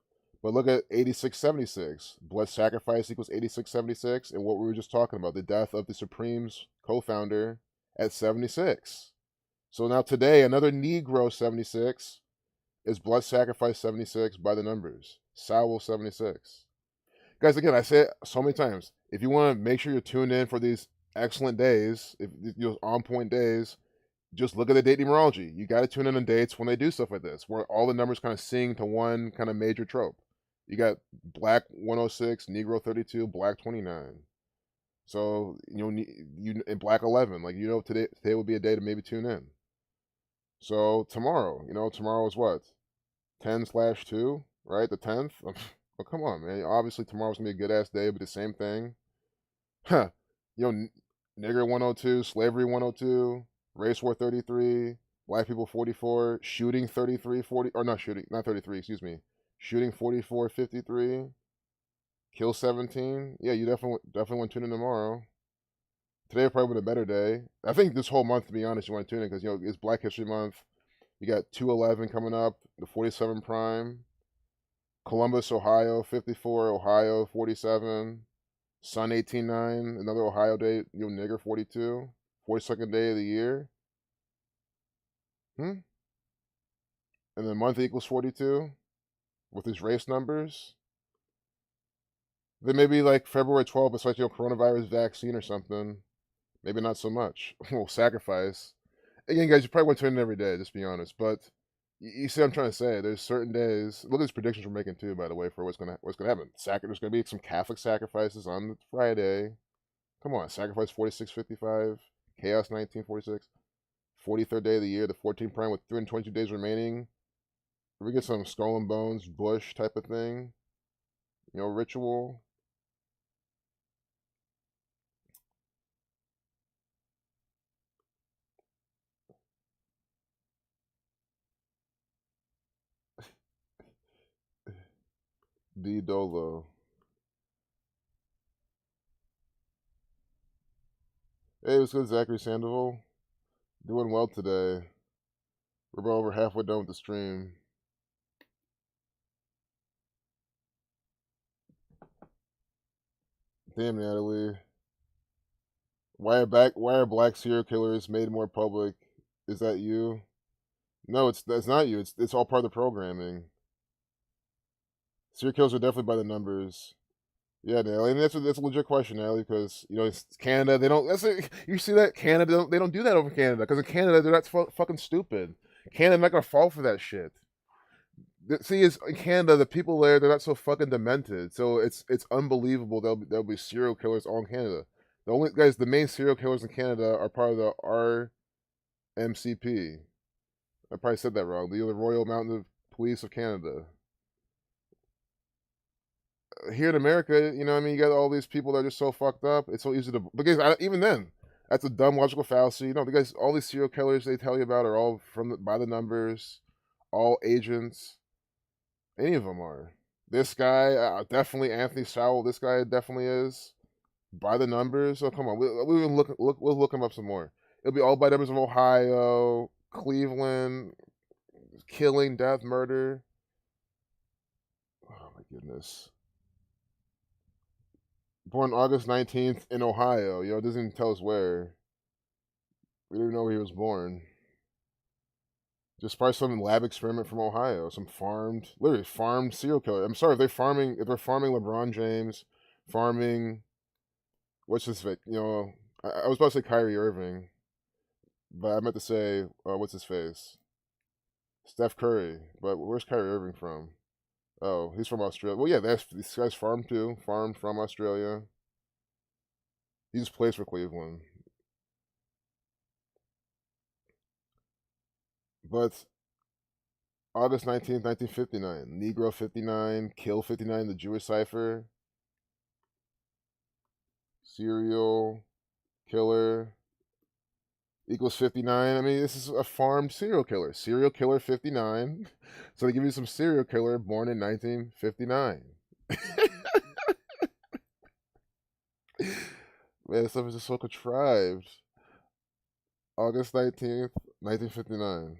But look at 8676. Blood sacrifice equals 8676. And what we were just talking about, the death of the Supreme's co-founder at 76. So now today, another Negro 76 is blood sacrifice 76 by the numbers. Sowell 76. Guys, again, I say it so many times. If you want to make sure you're tuned in for these excellent days, if those on-point days, just look at the date numerology. You got to tune in on dates when they do stuff like this, where all the numbers kind of sing to one kind of major trope. You got black 106, Negro 32, black 29. So, you in black 11, like, today would be a day to maybe tune in. So tomorrow, tomorrow is what? 10/2, right? The 10th? Oh, come on, man. Obviously tomorrow's going to be a good-ass day, but the same thing. Huh. Nigger 102, slavery 102, race war 33, black people 44, shooting 33, 40, or not 33, excuse me. Shooting 44, 53, kill 17. Yeah, you definitely want to tune in tomorrow. Today probably been a better day. I think this whole month, to be honest, you want to tune in because, it's Black History Month. You got 2/11 coming up, the 47 prime. Columbus, Ohio, 54, Ohio, 47. Sun 18/9, another Ohio day, nigger 42. 42nd day of the year. And then month equals 42 with these race numbers. Then maybe like February 12th, it's like, coronavirus vaccine or something. Maybe not so much. Well, sacrifice. Again, guys, you probably want to tune in every day, just be honest. But you see what I'm trying to say. There's certain days. Look at these predictions we're making too, by the way, for what's gonna happen. There's gonna be some Catholic sacrifices on Friday. Come on, sacrifice 4655, chaos 1946, 43rd day of the year, the 14th prime with 322 days remaining. We get some skull and bones, bush type of thing. Ritual. D Dolo. Hey, what's good, Zachary Sandoval? Doing well today. We're about over halfway done with the stream. Damn, Natalie. Why are black serial killers made more public? Is that you? No, that's not you. It's all part of the programming. Serial killers are definitely by the numbers. Yeah, Natalie, and that's a legit question, Natalie, because it's Canada. They don't. You see that Canada. They don't do that over Canada because in Canada they're not fucking stupid. Canada not gonna fall for that shit. See, is in Canada the people there they're not so fucking demented. So it's unbelievable there'll be serial killers all in Canada. The main serial killers in Canada are part of the RMCP. I probably said that wrong. The Royal Mounted Police of Canada. Here in America, I mean, you got all these people that are just so fucked up. It's so easy to because even then, that's a dumb logical fallacy. All these serial killers they tell you about are all by the numbers, all agents. Any of them are. This guy, definitely Anthony Sowell. This guy definitely is by the numbers. So come on, we'll look him up some more. It'll be all by numbers of Ohio, Cleveland, killing, death, murder. Oh my goodness. Born August 19th in Ohio. It doesn't even tell us where. We don't even know where he was born. Just probably some lab experiment from Ohio. Some literally farmed serial killer. I'm sorry if they're farming LeBron James, farming what's his face? I was about to say Kyrie Irving, but I meant to say what's his face? Steph Curry. But where's Kyrie Irving from? Oh, he's from Australia. Well, yeah, this guy's farmed too. Farmed from Australia. He just plays for Cleveland. But August 19th, 1959. Negro 59, Kill 59, the Jewish cipher. Serial killer equals 59. I mean, this is a farmed serial killer. Serial killer 59. So they give you some serial killer born in 1959. Man, this stuff is just so contrived. August 19th, 1959.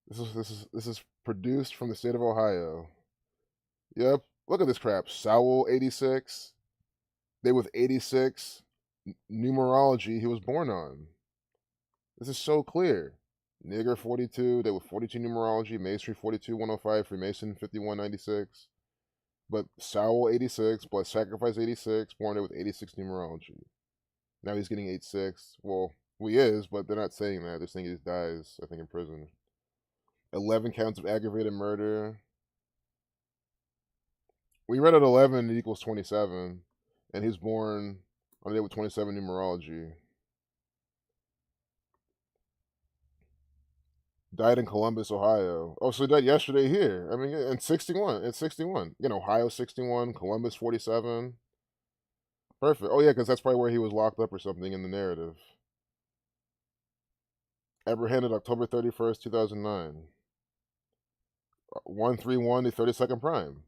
This is produced from the state of Ohio. Yep. Look at this crap. Sowell 86. They with 86 numerology he was born on. This is so clear. Nigger 42, they with 42 numerology, Masonry 42, 105, Freemason 5196. But Sowell 86, Blood Sacrifice 86, born there with 86 numerology. Now he's getting 86. Well, he is, but they're not saying that. They're saying he just dies, I think, in prison. 11 counts of aggravated murder. We read at 11, it equals 27. And he's born on the day with 27 numerology. Died in Columbus, Ohio. Oh, so he died yesterday here. I mean, in 61. It's 61. Ohio 61, Columbus 47. Perfect. Oh, yeah, because that's probably where he was locked up or something in the narrative. Apprehended October 31st, 2009. 131, the 32nd prime.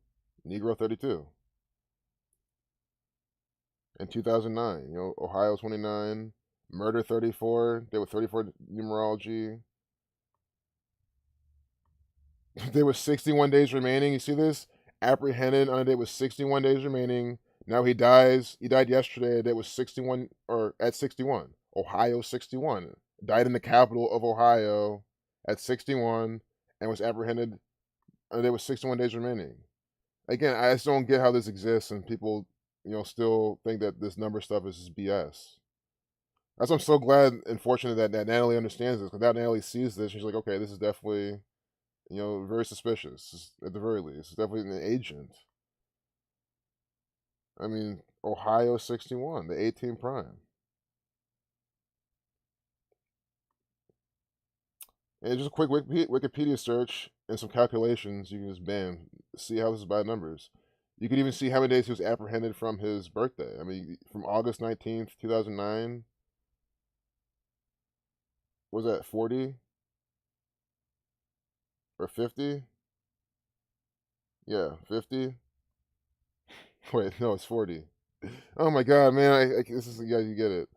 Negro 32. In 2009, Ohio 29. Murder 34. They were 34 numerology. There was 61 days remaining. You see this? Apprehended on a day with 61 days remaining. Now he dies. He died yesterday. That was 61, or at 61. Ohio 61. Died in the capital of Ohio at 61 and was apprehended on a day with 61 days remaining. again, I just don't get how this exists and people, still think that this number stuff is just BS. That's why I'm so glad and fortunate that Natalie understands this, because now Natalie sees this, she's like, okay, this is definitely, very suspicious, at the very least. It's definitely an agent. I mean, Ohio 61, the 18 prime. And just a quick Wikipedia search and some calculations, you can just, bam, see how this is by numbers. You can even see how many days he was apprehended from his birthday. I mean, from August 19th, 2009, what was that, 40? Or 50? Yeah, 50? Wait, no, it's 40. Oh my god, man, this is, yeah, you get it.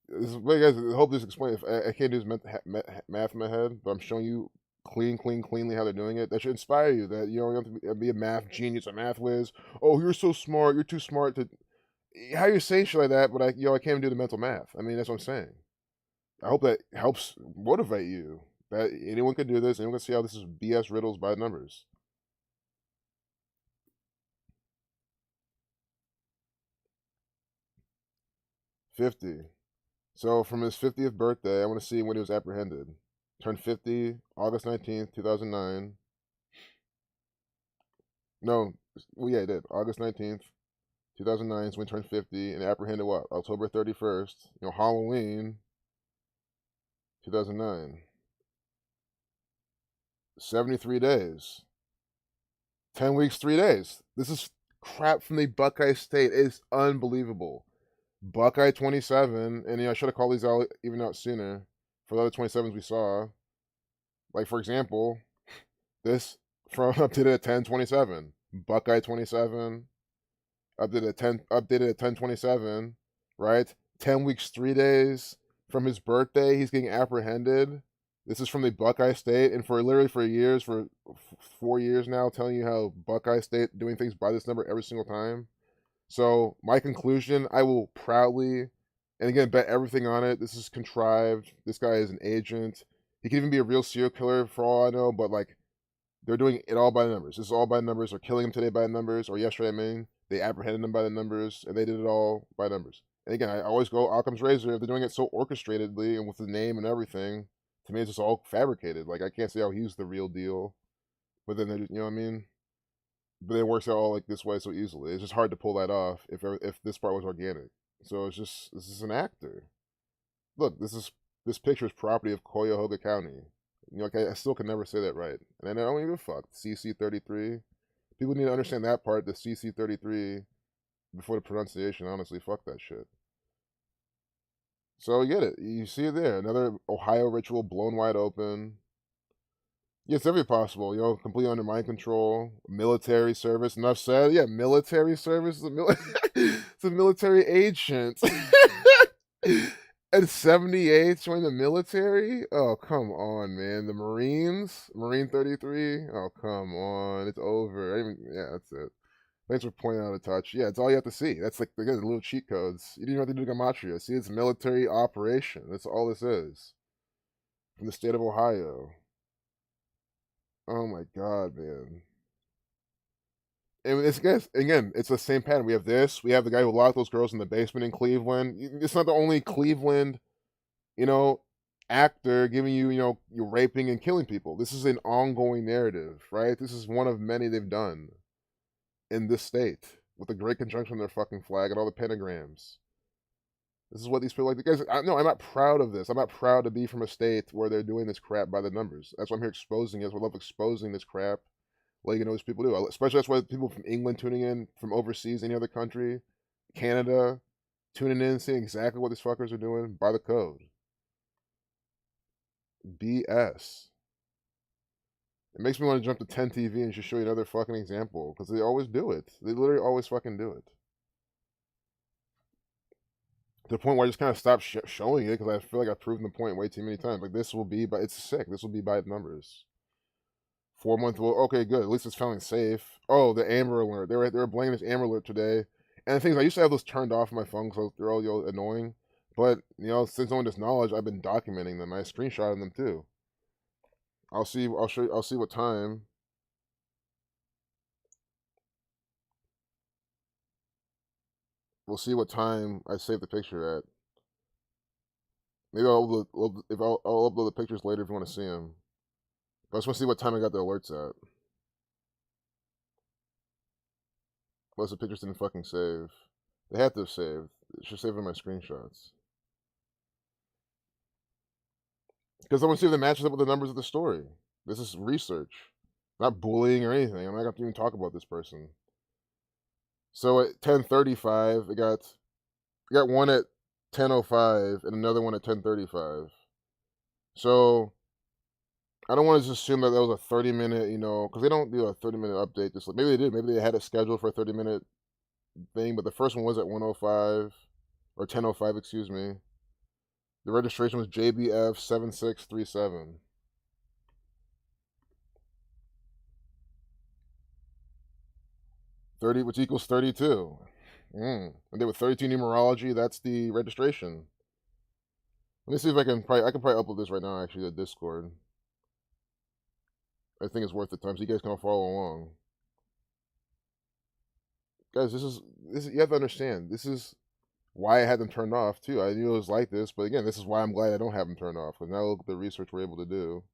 This is, wait, guys, I hope this explains. I can't do this math in my head, but I'm showing you cleanly how they're doing it. That should inspire you. That you don't have to be a math genius, a math whiz. Oh, you're so smart. You're too smart to. How you say shit like that? But I can't even do the mental math. I mean, that's what I'm saying. I hope that helps motivate you. That anyone can do this. Anyone can see how this is BS riddles by numbers. $50. So from his 50th birthday, I want to see when he was apprehended. Turned 50, August 19th, 2009. No, well, yeah, he did. August 19th, 2009 is when he turned 50, and apprehended what? October 31st, Halloween, 2009. 73 days. 10 weeks, 3 days. This is crap from the Buckeye State. It's unbelievable. Buckeye 27, and I should have called these out even out sooner for the other 27s we saw. Like, for example, this from updated at 10/27. Buckeye 27, updated at 10/27, right? 10 weeks, 3 days from his birthday, he's getting apprehended. This is from the Buckeye State, and for literally for years, for 4 years now, telling you how Buckeye State doing things by this number every single time. So my conclusion, I will proudly, and again, bet everything on it. This is contrived. This guy is an agent. He could even be a real serial killer for all I know, but like, they're doing it all by the numbers. This is all by the numbers. They're killing him today by the numbers, or yesterday, I mean. They apprehended him by the numbers, and they did it all by numbers. And again, I always go Occam's razor. If they're doing it so orchestratedly and with the name and everything, to me, it's just all fabricated. Like, I can't say how he's the real deal. But then, you know what I mean? But it works out all like this way so easily. It's just hard to pull that off if this part was organic. So it's just, this is an actor. Look, this picture is property of Cuyahoga County. Like, I still can never say that right. And I don't even fuck. CC33. People need to understand that part, the CC33, before the pronunciation. Honestly, fuck that shit. So you get it. You see it there. Another Ohio ritual blown wide open. Yeah, it's every possible. Completely under mind control. Military service. Enough said. Yeah, military service. It's a military agent. At 78, join the military? Oh, come on, man. The Marines? Marine 33? Oh, come on. It's over. Yeah, that's it. Thanks for pointing out a touch. Yeah, it's all you have to see. That's like, the little cheat codes. You didn't even have to do Gematria. See, it's military operation. That's all this is. From the state of Ohio. Oh my god, man. And it's, again, it's the same pattern. We have this. We have the guy who locked those girls in the basement in Cleveland. It's not the only Cleveland, actor giving you, you're raping and killing people. This is an ongoing narrative, right? This is one of many they've done in this state with the Great Conjunction on their fucking flag and all the pentagrams. This is what these people like. The guys, no, I'm not proud of this. I'm not proud to be from a state where they're doing this crap by the numbers. That's why I'm here exposing it. I love exposing this crap. Letting you know what people do. Especially that's why people from England tuning in, from overseas, any other country, Canada, tuning in, seeing exactly what these fuckers are doing by the code. BS. It makes me want to jump to 10 TV and just show you another fucking example, because they always do it. They literally always fucking do it. To the point where I just kind of stopped showing it, because I feel like I've proven the point way too many times. Like, this will be, but it's sick. This will be by numbers. 4-month old. Okay, good. At least it's feeling safe. Oh, the Amber Alert. They were blaming this Amber Alert today. And the thing is, I used to have those turned off on my phone because they're all annoying. But since no one has knowledge, I've been documenting them. I screenshotted them too. I'll see what time. We'll see what time I save the picture at. Maybe I'll upload the pictures later if you want to see them. But I just want to see what time I got the alerts at. Unless the pictures didn't fucking save. They had to have saved. It should save in my screenshots. Because I want to see if it matches up with the numbers of the story. This is research. Not bullying or anything. I'm not going to even talk about this person. So at 10:35, I got one at 10:05 and another one at 10:35. So I don't want to just assume that was a 30-minute, because they don't do a 30-minute update. Just maybe they did. Maybe they had it scheduled for a 30-minute thing, but the first one was at 1:05 or 10:05, excuse me. The registration was JBF 7637. 30, which equals 32. And they with 32 numerology, that's the registration. Let me see if I can probably upload this right now actually to Discord. I think it's worth the time, so you guys can all follow along. Guys, this is you have to understand. This is why I had them turned off too. I knew it was like this, but again, this is why I'm glad I don't have them turned off. Because now look at the research we're able to do.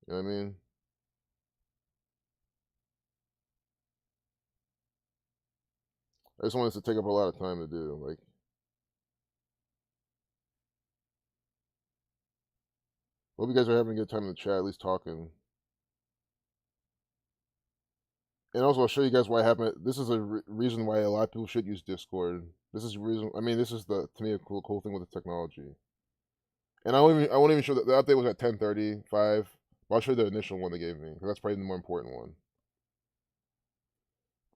You know what I mean? I just want this to take up a lot of time to do. Like, hope you guys are having a good time in the chat, at least talking. And also, I'll show you guys why I haven't. This is a reason why a lot of people should use Discord. This is the reason. I mean, this is to me a cool thing with the technology. And I won't even show that the update was at 10:35. But I'll show you the initial one they gave me because that's probably the more important one.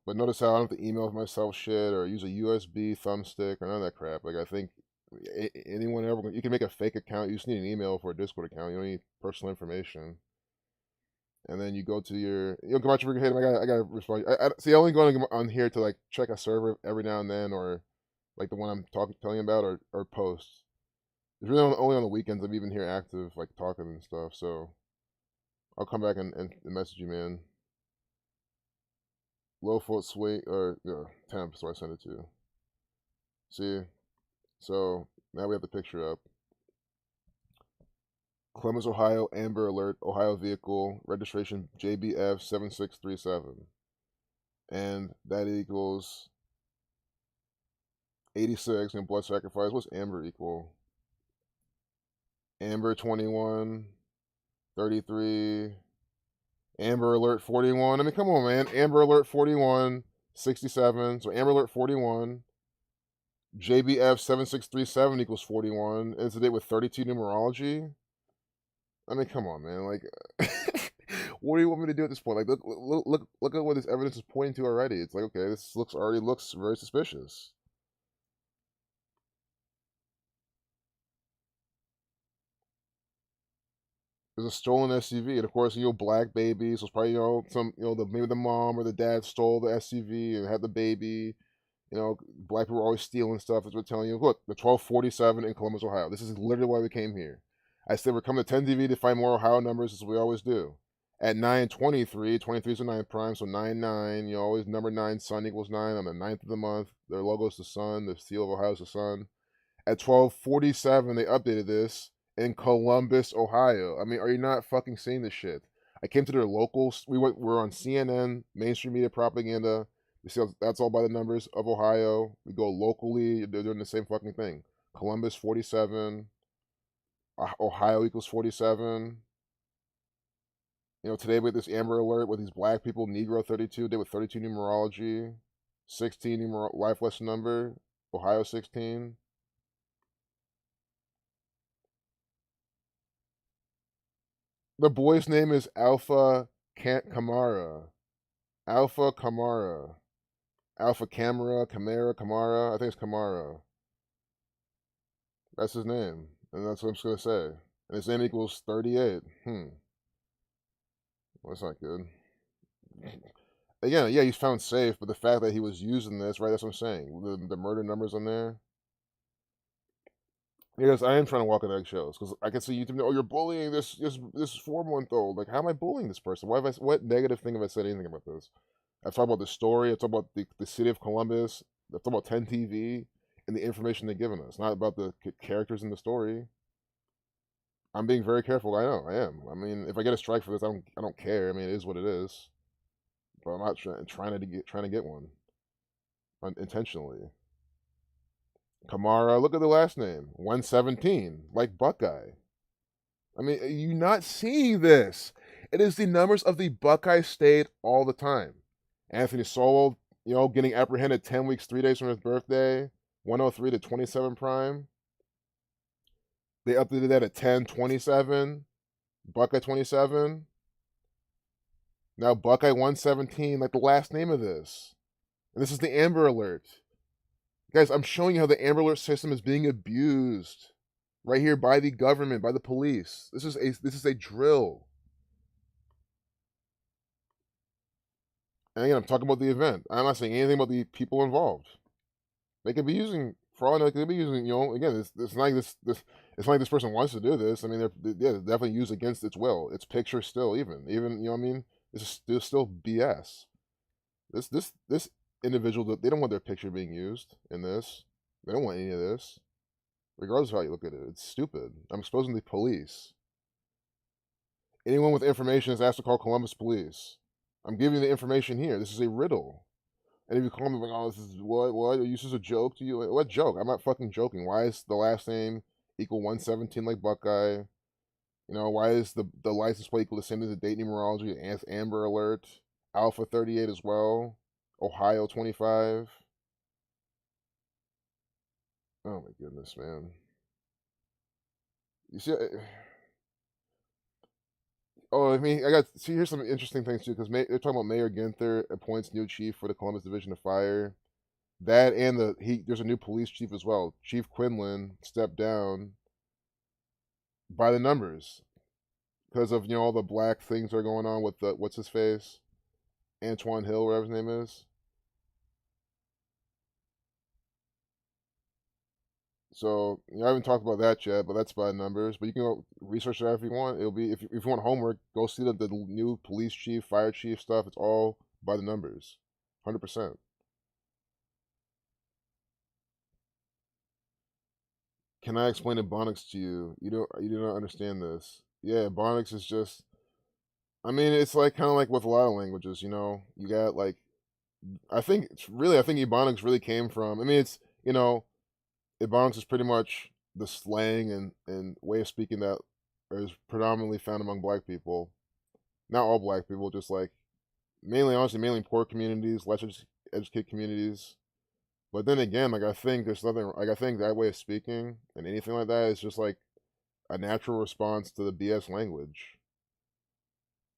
But notice how I don't have to email myself shit or use a USB thumbstick or none of that crap. Like I think anyone ever, you can make a fake account. You just need an email for a Discord account. You don't need personal information. And then you go to your, Gematria, I gotta respond. See, I only go on here to like check a server every now and then, or like the one I'm telling you about, or posts. It's really only on the weekends I'm even here active, like talking and stuff. So I'll come back and message you, man. Low foot swing or temp, so I send it to you. See, so now we have the picture up. Columbus, Ohio, Amber Alert, Ohio vehicle, registration JBF 7637. And that equals 86, and blood sacrifice. What's Amber equal? Amber 21, 33, Amber Alert 41. I mean, come on, man. Amber Alert 41, 67. So Amber Alert 41, JBF 7637 equals 41. And it's a date with 32 numerology. I mean, come on, man. Like, what do you want me to do at this point? Like, look at what this evidence is pointing to already. It's like, okay, this already looks very suspicious. There's a stolen SUV, and of course, black baby. So it's probably some maybe the mom or the dad stole the SUV and had the baby. Black people are always stealing stuff. As we're telling you, look, the 1247 in Columbus, Ohio. This is literally why we came here. I said we're coming to 10TV to find more Ohio numbers, as we always do. At 923, 23 is a 9 prime, so 99. Always number 9, sun equals 9 on the 9th of the month. Their logo is the sun. The seal of Ohio is the sun. At 1247, they updated this in Columbus, Ohio. I mean, are you not fucking seeing this shit? I came to their locals. We're on CNN, mainstream media propaganda. You see, that's all by the numbers of Ohio. We go locally. They're doing the same fucking thing. Columbus 47. Ohio equals 47. Today with this Amber Alert with these black people, Negro 32, day with 32 numerology, 16 life lesson number, Ohio 16. The boy's name is Alpha Kamara. Alpha Kamara. Alpha Kamara. I think it's Kamara. That's his name. And that's what I'm just going to say. And his name equals 38. Well, that's not good. Again, yeah, he's found safe, but the fact that he was using this, right, that's what I'm saying. The murder numbers on there. Yes, I am trying to walk on eggshells, because I can see YouTube, you're bullying this 4-month-old. Like, how am I bullying this person? What negative thing have I said anything about this? I've talked about the story. I've talked about the city of Columbus. I've talked about 10 TV and the information they're giving us, not about the characters in the story. I'm being very careful. I know I am. I mean, if I get a strike for this, I don't care. I mean, it is what it is. But I'm not trying to get one intentionally. Kamara, look at the last name, 117, like Buckeye. I mean, are you not seeing this? It is the numbers of the Buckeye State all the time. Anthony Sowell, getting apprehended 10 weeks, 3 days from his birthday, 103 to 27 prime. They updated that at 10-27, Buckeye 27. Now Buckeye 117, like the last name of this. And this is the Amber Alert. Guys, I'm showing you how the Amber Alert system is being abused right here by the government, by the police. This is a drill. And again, I'm talking about the event. I'm not saying anything about the people involved. They could be using, for all I know, they could be using, again, it's not like it's not like this person wants to do this. I mean, they're definitely used against its will. Its picture still, even, you know what I mean? This is still BS. This individual, they don't want their picture being used in this. They don't want any of this. Regardless of how you look at it, it's stupid. I'm exposing the police. Anyone with information is asked to call Columbus police. I'm giving you the information here. This is a riddle. And if you call me like, oh, this is what? Are you just a joke to you? Like, what joke? I'm not fucking joking. Why is the last name equal 117 like Buckeye? Why is the license plate equal the same as the date numerology? Amber Alert, Alpha 38 as well, Ohio 25. Oh my goodness, man. You see, I mean, here's some interesting things too, because they're talking about Mayor Ginther appoints new chief for the Columbus Division of Fire. That and there's a new police chief as well. Chief Quinlan stepped down by the numbers because of all the black things that are going on with the what's his face, Antoine Hill, whatever his name is. So I haven't talked about that yet, but that's by numbers. But you can go research that if you want. It'll be if you want homework, go see the new police chief, fire chief stuff. It's all by the numbers, 100%. Can I explain Ebonics to you? You do not understand this. Yeah, Ebonics is just. I mean, it's like kind of like with a lot of languages. You got like. I think Ebonics really came from. I mean, it's Ebonics is pretty much the slang and way of speaking that is predominantly found among black people. Not all black people, just like mainly poor communities, less educated communities. But then again, like I think there's nothing like I think that way of speaking and anything like that is just like a natural response to the BS language.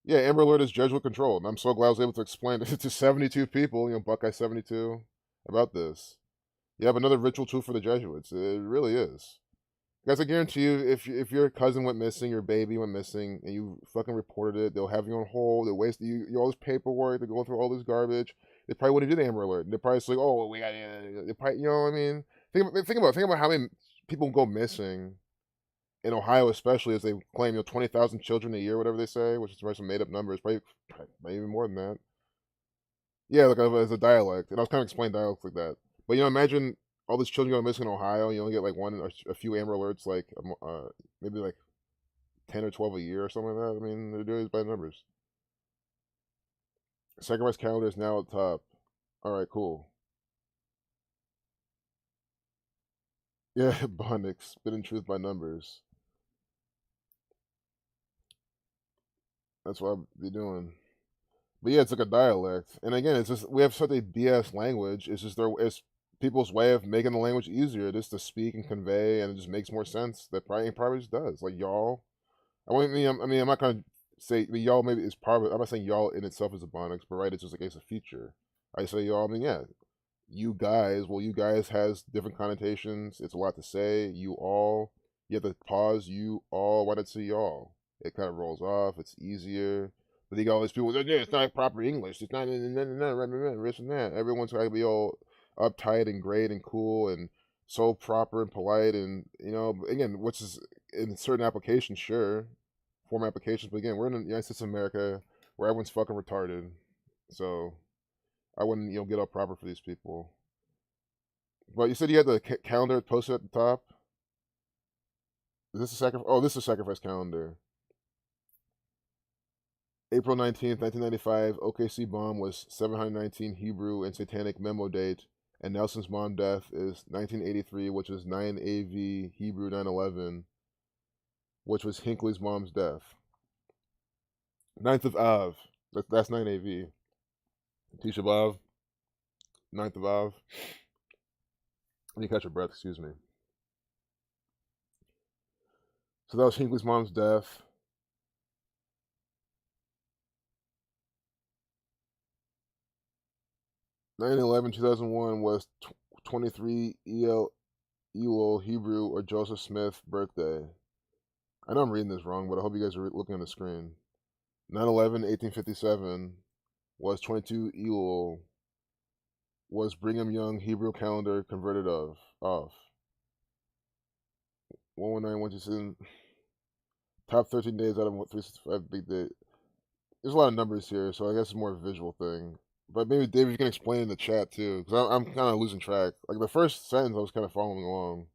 Yeah, Amber Alert is Jesuit controlled, and I'm so glad I was able to explain to 72 people, Buckeye 72, about this. You have another ritual tool for the Jesuits. It really is. Guys, I guarantee you, if your cousin went missing, your baby went missing, and you fucking reported it, they'll have you on hold. They'll waste you all this paperwork. They're going through all this garbage. They probably wouldn't do the Amber Alert. They're probably just like, oh, we got. They probably, you know what I mean? Think about how many people go missing in Ohio, especially as they claim 20,000 children a year, whatever they say, which is probably some made up numbers, probably even more than that. Yeah, like as a dialect, and I was kind of explaining dialects like that. But imagine all these children going missing in Ohio. You only get like a few Amber Alerts, like maybe like 10 or 12 a year or something like that. I mean, they're doing this by numbers. Sacrifice calendar is now at the top. All right, cool. Yeah, Ebonics, spitting truth by numbers. That's what I'll be doing. But yeah, it's like a dialect, and again, it's just we have such a BS language. It's people's way of making the language easier, just to speak and convey, and it just makes more sense. Probably just does. Like y'all, I'm not gonna say y'all. Maybe it's probably. I'm not saying y'all in itself is Ebonics, but right, it's just like it's a feature. I say y'all. I mean, yeah, you guys. Well, you guys has different connotations. It's a lot to say. You all. You have to pause. You all. Why not say y'all? It kind of rolls off. It's easier. But you got all these people. It's not proper English. It's not this and that. Everyone's got to be all uptight and great and cool and so proper and polite. And again, which is in certain applications, sure, form applications. But again, we're in the United States of America where everyone's fucking retarded. So I wouldn't, get up proper for these people. But you said you had the calendar posted at the top. Is this a sacrifice? Oh, this is a sacrifice calendar. April 19th, 1995, OKC bomb was 719 Hebrew and Satanic memo date, and Nelson's mom death is 1983, which is 9 AV Hebrew 9/11, which was Hinckley's mom's death. 9th of Av, that's 9 AV. Tisha B'Av, 9th of Av. Let me catch your breath, excuse me. So that was Hinckley's mom's death. 9/11/2001 was 23 Elul Hebrew or Joseph Smith birthday. I know I'm reading this wrong, but I hope you guys are looking on the screen. 9/11/1857 was 22 Elul, was Brigham Young Hebrew calendar converted off. 119, top 13 days out of 365 big day. There's a lot of numbers here, so I guess it's more of a visual thing. But maybe Dave, you can explain in the chat too, because I'm kind of losing track. Like the first sentence, I was kind of following along.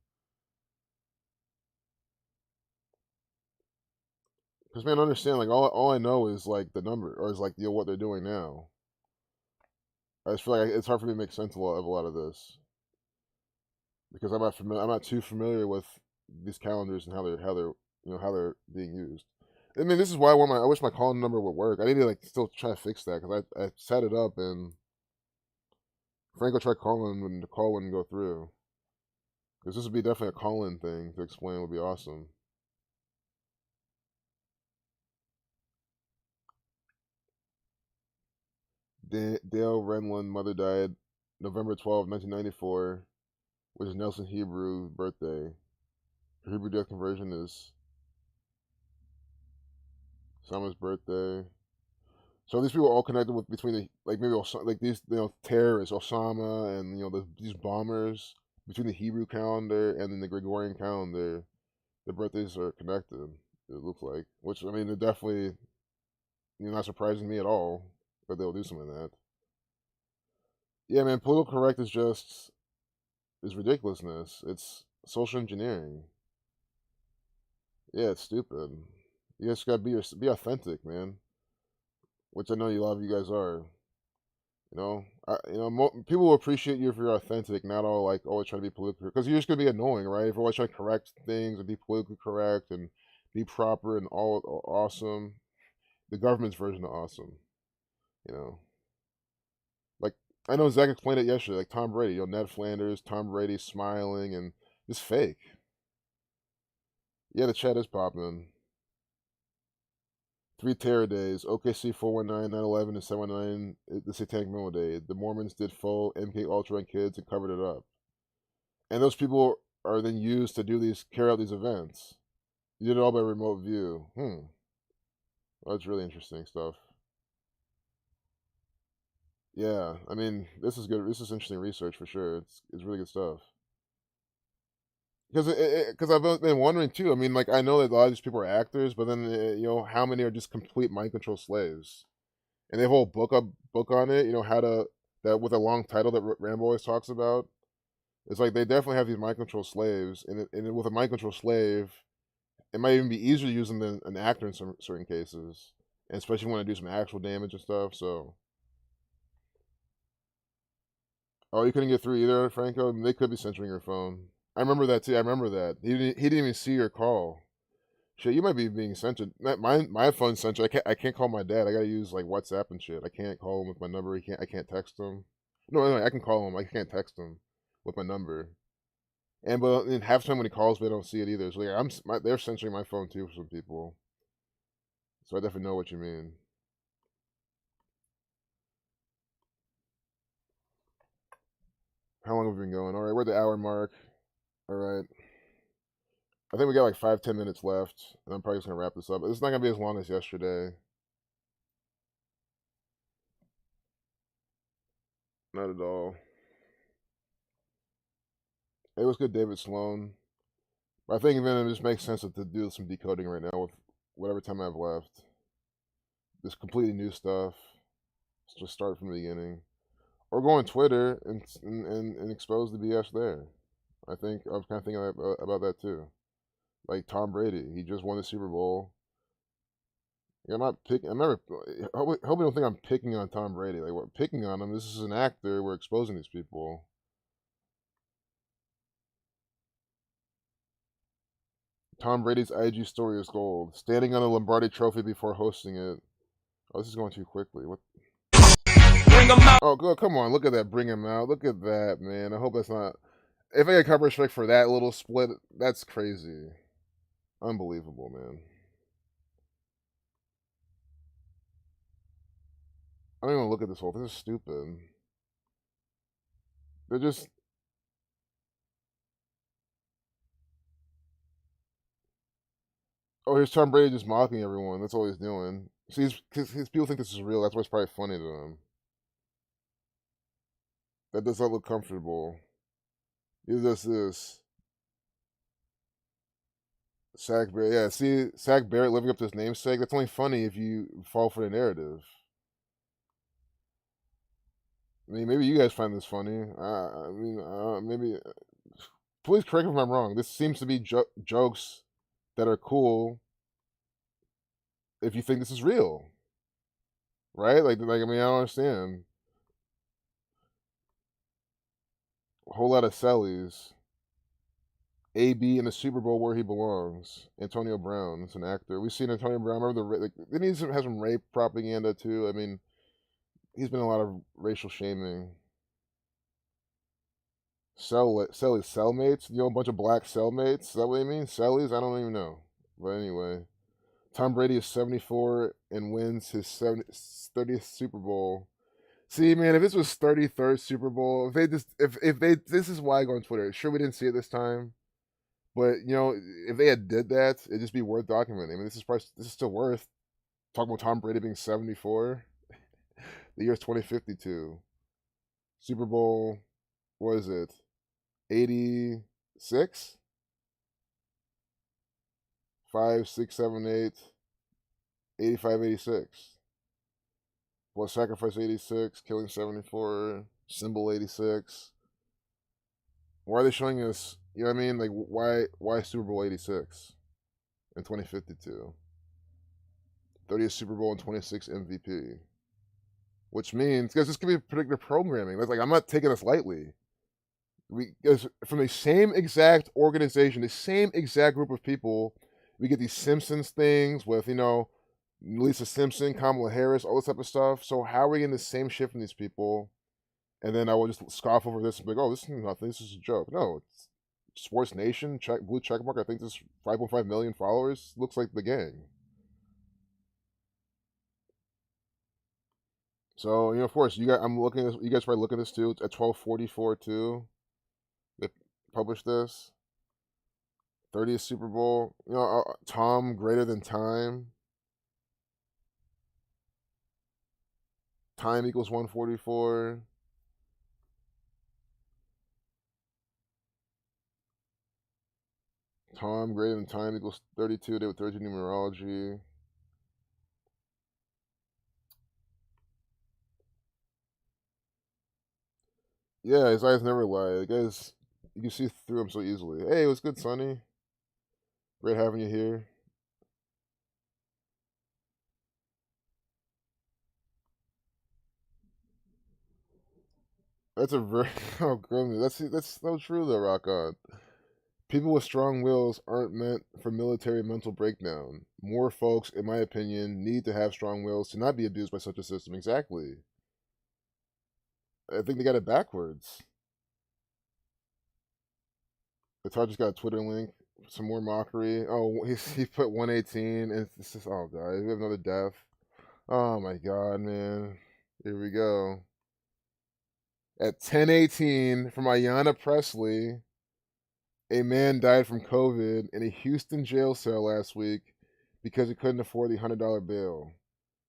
Because man, I understand. Like all I know is like the number, or is like what they're doing now. I just feel like it's hard for me to make sense of a lot of this because I'm not too familiar with these calendars and how they're being used. I mean, this is why I wish my calling number would work. I need to like still try to fix that because I set it up and Franco tried calling when the call wouldn't go through. Because this would be definitely a call-in thing to explain. Would be awesome. Dale Renlund, mother died November 12, 1994, which is Nelson Hebrew birthday. Her Hebrew death conversion is Sama's birthday. So these people are all connected with between the like maybe like these terrorists, Osama, and these bombers between the Hebrew calendar and then the Gregorian calendar. The birthdays are connected. It looks like, which I mean, it definitely not surprising me at all that they'll do something like that. Yeah, man, political correct is ridiculousness. It's social engineering. Yeah, it's stupid. You just gotta be authentic, man. Which I know a lot of you guys are. People will appreciate you if you're authentic, not all like always trying to be politically, because you're just gonna be annoying, right? If you're always trying to correct things and be politically correct and be proper and all awesome, the government's version of awesome, you know. Like I know Zach explained it yesterday, like Tom Brady, Ned Flanders, Tom Brady smiling and just fake. Yeah, the chat is popping. 3 terror days. OKC 419, 9/11, and 719. The Satanic Memo Day. The Mormons did full MK Ultra on kids and covered it up. And those people are then used to carry out these events. You did it all by remote view. Well, that's really interesting stuff. Yeah, I mean, this is good. This is interesting research for sure. It's really good stuff. Because I've been wondering too. I mean, like I know that a lot of these people are actors, but then how many are just complete mind control slaves? And they have a whole book on it. How to that with a long title that Rambo always talks about. It's like they definitely have these mind control slaves, and with a mind control slave, it might even be easier to use them than an actor in some certain cases, and especially when I do some actual damage and stuff. So, oh, you couldn't get through either, Franco. I mean, they could be censoring your phone. I remember that too. I remember that he didn't even see your call. Shit, you might be being censored. My phone's censored. I can't call my dad. I gotta use like WhatsApp and shit. I can't call him with my number. I can't text him. No, I can call him. I can't text him with my number. But in half the time when he calls me, I don't see it either. So like they're censoring my phone too for some people. So I definitely know what you mean. How long have we been going? All right, we're at the hour mark. All right. I think we got like 5-10 minutes left, and I'm probably just gonna wrap this up. It's not gonna be as long as yesterday. Not at all. It was good, David Sloan. But I think even it just makes sense to do some decoding right now with whatever time I have left. This completely new stuff. Let's just start from the beginning. Or go on Twitter and expose the BS there. I think I was kind of thinking about that too. Like Tom Brady, he just won the Super Bowl. I'm not picking. I'm never. Hope you don't think I'm picking on Tom Brady. Like we're picking on him. This is an actor. We're exposing these people. Tom Brady's IG story is gold. Standing on the Lombardi Trophy before hosting it. Oh, this is going too quickly. What? Bring him out. Oh, good. Come on. Look at that. Bring him out. Look at that, man. I hope that's not. If I get copyright strike for that little split, that's crazy. Unbelievable, man. I don't even look at this whole thing. This is stupid. They're just. Oh, here's Tom Brady just mocking everyone. That's all he's doing. See, his people think this is real. That's why it's probably funny to them. That does not look comfortable. He does this. Sack Barrett. Yeah, see, Sack Barrett living up to his namesake. That's only funny if you fall for the narrative. I mean, maybe you guys find this funny. Maybe. Please correct me if I'm wrong. This seems to be jokes that are cool if you think this is real, right? Like I mean, I don't understand. A whole lot of sellies. AB in the Super Bowl where he belongs. Antonio Brown is an actor. We've seen Antonio Brown. Remember didn't he have some rape propaganda too? I mean, he's been a lot of racial shaming. Cellmates? You know, a bunch of black cellmates? Is that what you mean? Cellies? I don't even know. But anyway, Tom Brady is 74 and wins his 30th Super Bowl. See, man, if this was 33rd Super Bowl, if they this is why I go on Twitter. Sure, we didn't see it this time, but you know, if they had did that, it'd just be worth documenting. I mean, this is still worth talking about Tom Brady being 74. The year's 2052. Super Bowl, what is it? 86? 5, 6, 7, 8, 85, 86. Well, Sacrifice 86, Killing 74, Symbol 86. Why are they showing us, you know what I mean? Like, why Super Bowl 86 in 2052? 30th Super Bowl and 26 MVP. Which means, guys, this could be predictive programming. That's like, I'm not taking this lightly. Because from the same exact organization, the same exact group of people, we get these Simpsons things with, you know, Lisa Simpson, Kamala Harris, all this type of stuff. So how are we getting the same shit from these people? And then I will just scoff over this and be like, oh, this is nothing. This is a joke. No, it's Sports Nation, blue checkmark. I think this 5.5 million followers. Looks like the gang. So, you know, of course, I'm looking at this, you guys probably look at this too. It's at 12:44 too. They published this. 30th Super Bowl. You know, Tom greater than time. Time equals 144. Tom greater than time equals 32. They with 32 numerology. Yeah, his eyes never lie. The guys, you can see through him so easily. Hey, what's good, Sonny? Great having you here. That's a very oh goodness. That's so true though, Rock On. People with strong wills aren't meant for military mental breakdown. More folks, in my opinion, need to have strong wills to not be abused by such a system. Exactly. I think they got it backwards. The Tar just got a Twitter link. Some more mockery. Oh, he put 118, and it's just oh god, we have another death. Oh my god, man. Here we go. At 10:18 from Ayanna Presley, a man died from COVID in a Houston jail cell last week because he couldn't afford the $100 bail.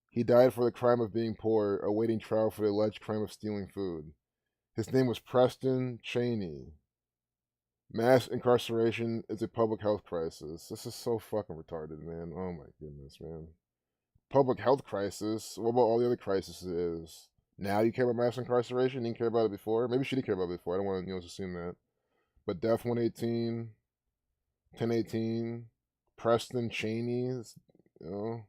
He died for the crime of being poor, awaiting trial for the alleged crime of stealing food. His name was Preston Cheney. Mass incarceration is a public health crisis. This is so fucking retarded, man. Oh my goodness, man. Public health crisis? What about all the other crises? Now you care about mass incarceration? You didn't care about it before? Maybe she did care about it before. I don't want to assume that. But Def 118, 1018, Preston Cheney, you know.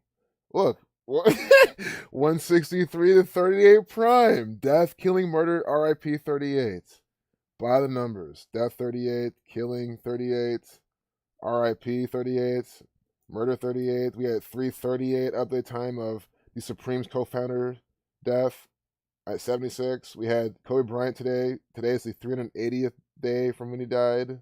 Look, 163 to 38 prime. Death, killing, murder, RIP 38. By the numbers. Death 38, killing 38, RIP 38, murder 38. We had 338 up the time of the Supreme's co-founder death at 76. We had Kobe Bryant today. Today is the 380th day from when he died.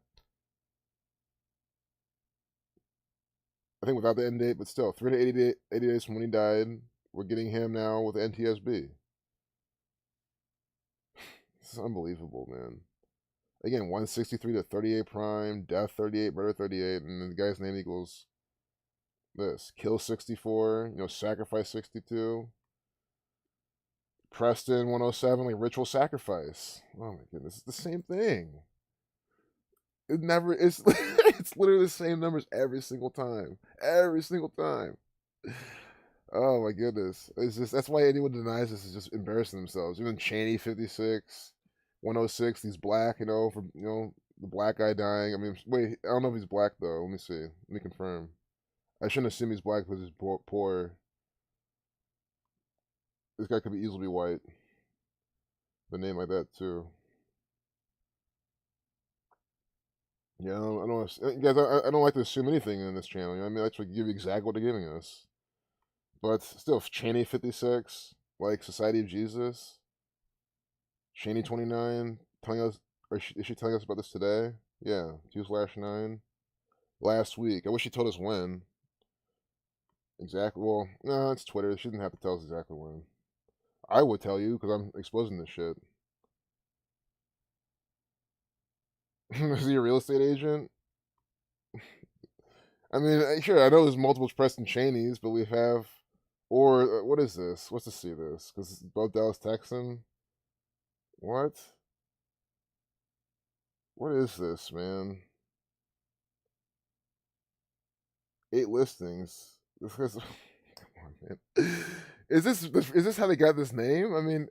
I think without the end date, but still, 380 days from when he died. We're getting him now with NTSB. This is unbelievable, man. Again, 163 to 38 prime, death 38, murder 38, and then the guy's name equals this. Kill 64, sacrifice 62. Preston 107, like ritual sacrifice. Oh my goodness, it's the same thing. It never it's it's literally the same numbers every single time. Every single time. Oh my goodness. It's just that's why anyone denies this is just embarrassing themselves. Even Cheney 56, 106, he's black, for the black guy dying. I mean, wait, I don't know if he's black though. Let me see. Let me confirm. I shouldn't assume he's black because he's poor. This guy could be easily white. The name like that too. Yeah, I don't guys. I don't like to assume anything in this channel. I mean, I like to give you exactly what they're giving us. But still, Cheney 56, like Society of Jesus. Cheney 29, telling us, or is she telling us about this today? Yeah, 2/9. Last week. I wish she told us when. Exactly. Well, no, it's Twitter. She didn't have to tell us exactly when. I would tell you because I'm exposing this shit. Is he a real estate agent? I mean, sure, I know there's multiple Preston Cheneys, but we have, or what is this? What's to see this? Because both Dallas Texan. What? What is this, man? 8 listings. This is, come on, man. Is this how they got this name? I mean,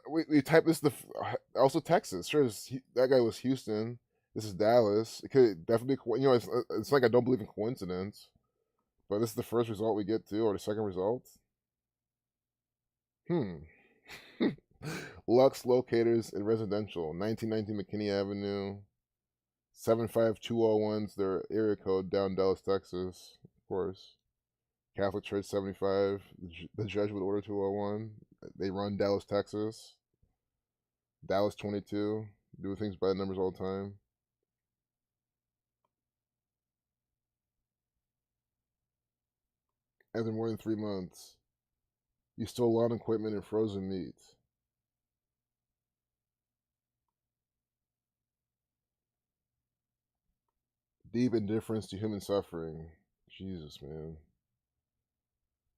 we type this also Texas. Sure, that guy was Houston. This is Dallas. It could definitely be, it's like I don't believe in coincidence, but this is the first result we get to, or the second result. Lux Locators in Residential, 1919 McKinney Avenue, 75201's their area code down Dallas, Texas, of course. Catholic Church 75, the Jesuit Order 201. They run Dallas, Texas. Dallas 22, do things by the numbers all the time. After more than 3 months, you stole lawn equipment and frozen meat. Deep indifference to human suffering. Jesus, man.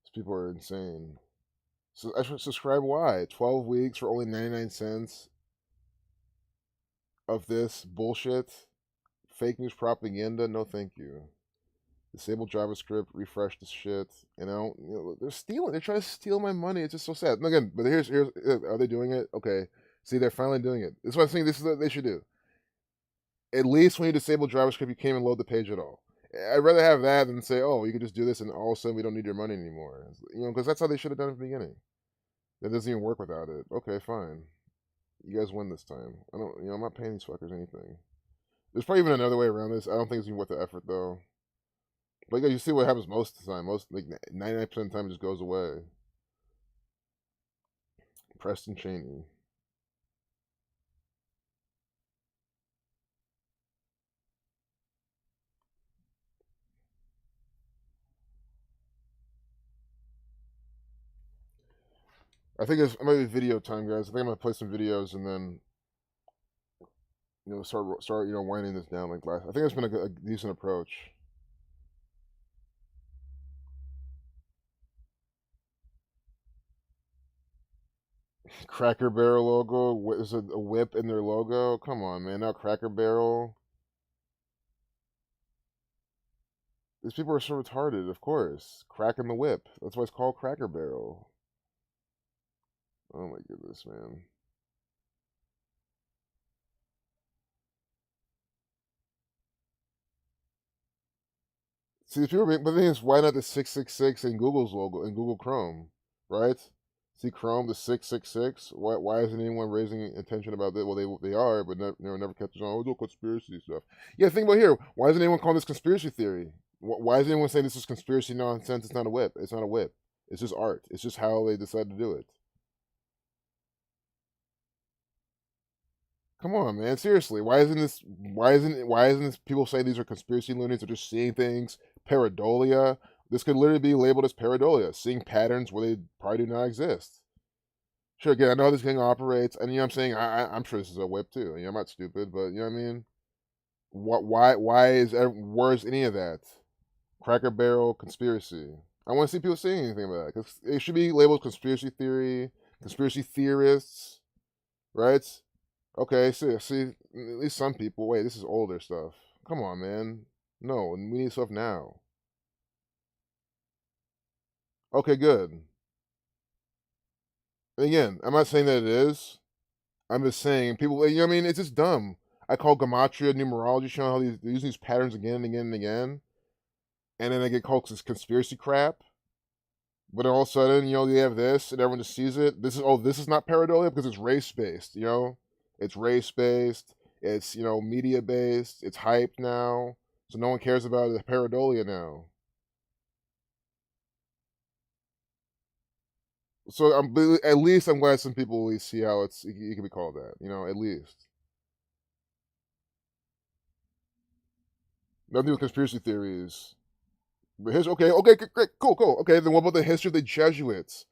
These people are insane. So I should subscribe. Why? 12 weeks for only 99 cents of this bullshit? Fake news propaganda? No, thank you. Disable JavaScript, refresh this shit, and I don't. They're stealing. They're trying to steal my money. It's just so sad. And again, but here's. Are they doing it? Okay. See, they're finally doing it. This is what I'm saying. This is what they should do. At least when you disable JavaScript, you can't even load the page at all. I'd rather have that than say, oh, you could just do this, and all of a sudden we don't need your money anymore. Because that's how they should have done it at the beginning. That doesn't even work without it. Okay, fine. You guys win this time. I don't. I'm not paying these fuckers anything. There's probably even another way around this. I don't think it's even worth the effort though. But you see what happens most of the time. Most, like 99% of the time, it just goes away. Preston Cheney. I think it might be video time, guys. I think I'm gonna play some videos and then start winding this down like last. I think it's been a decent approach. Cracker Barrel logo. Is it a whip in their logo? Come on, man. Now Cracker Barrel. These people are so retarded, of course. Cracking the whip. That's why it's called Cracker Barrel. Oh my goodness, man. See, people, but the thing is, why not the 666 in Google's logo in Google Chrome, right? See Chrome, the 666. Why isn't anyone raising attention about that? Well, they are, but never kept it on. Oh, it's all conspiracy stuff. Yeah, think about here. Why isn't anyone calling this conspiracy theory? Why is anyone saying this is conspiracy nonsense? It's not a whip. It's not a whip. It's just art. It's just how they decide to do it. Come on, man. Seriously, why isn't this? Why isn't this? People say these are conspiracy loonies. They're just seeing things. Pareidolia. This could literally be labeled as pareidolia, seeing patterns where they probably do not exist. Sure, again, I know how this thing operates, and I'm saying I'm sure this is a whip too. I'm not stupid, but you know what I mean. Where's any of that? Cracker Barrel conspiracy. I want to see people saying anything about that because it should be labeled conspiracy theory, conspiracy theorists, right? Okay, see, at least some people. Wait, this is older stuff. Come on, man. No, we need stuff now. Okay, good. And again, I'm not saying that it is. I'm just saying people. You know what I mean? It's just dumb. I call Gematria numerology, showing how they're using these patterns again and again and again, and then they get called this conspiracy crap. But all of a sudden, they have this, and everyone just sees it. This is not pareidolia because it's race based. It's race based. It's media based. It's hyped now, so no one cares about the pareidolia now. So at least I'm glad some people at least see how it can be called that. At least nothing with conspiracy theories. But okay, great, cool. Okay, then what about the history of the Jesuits?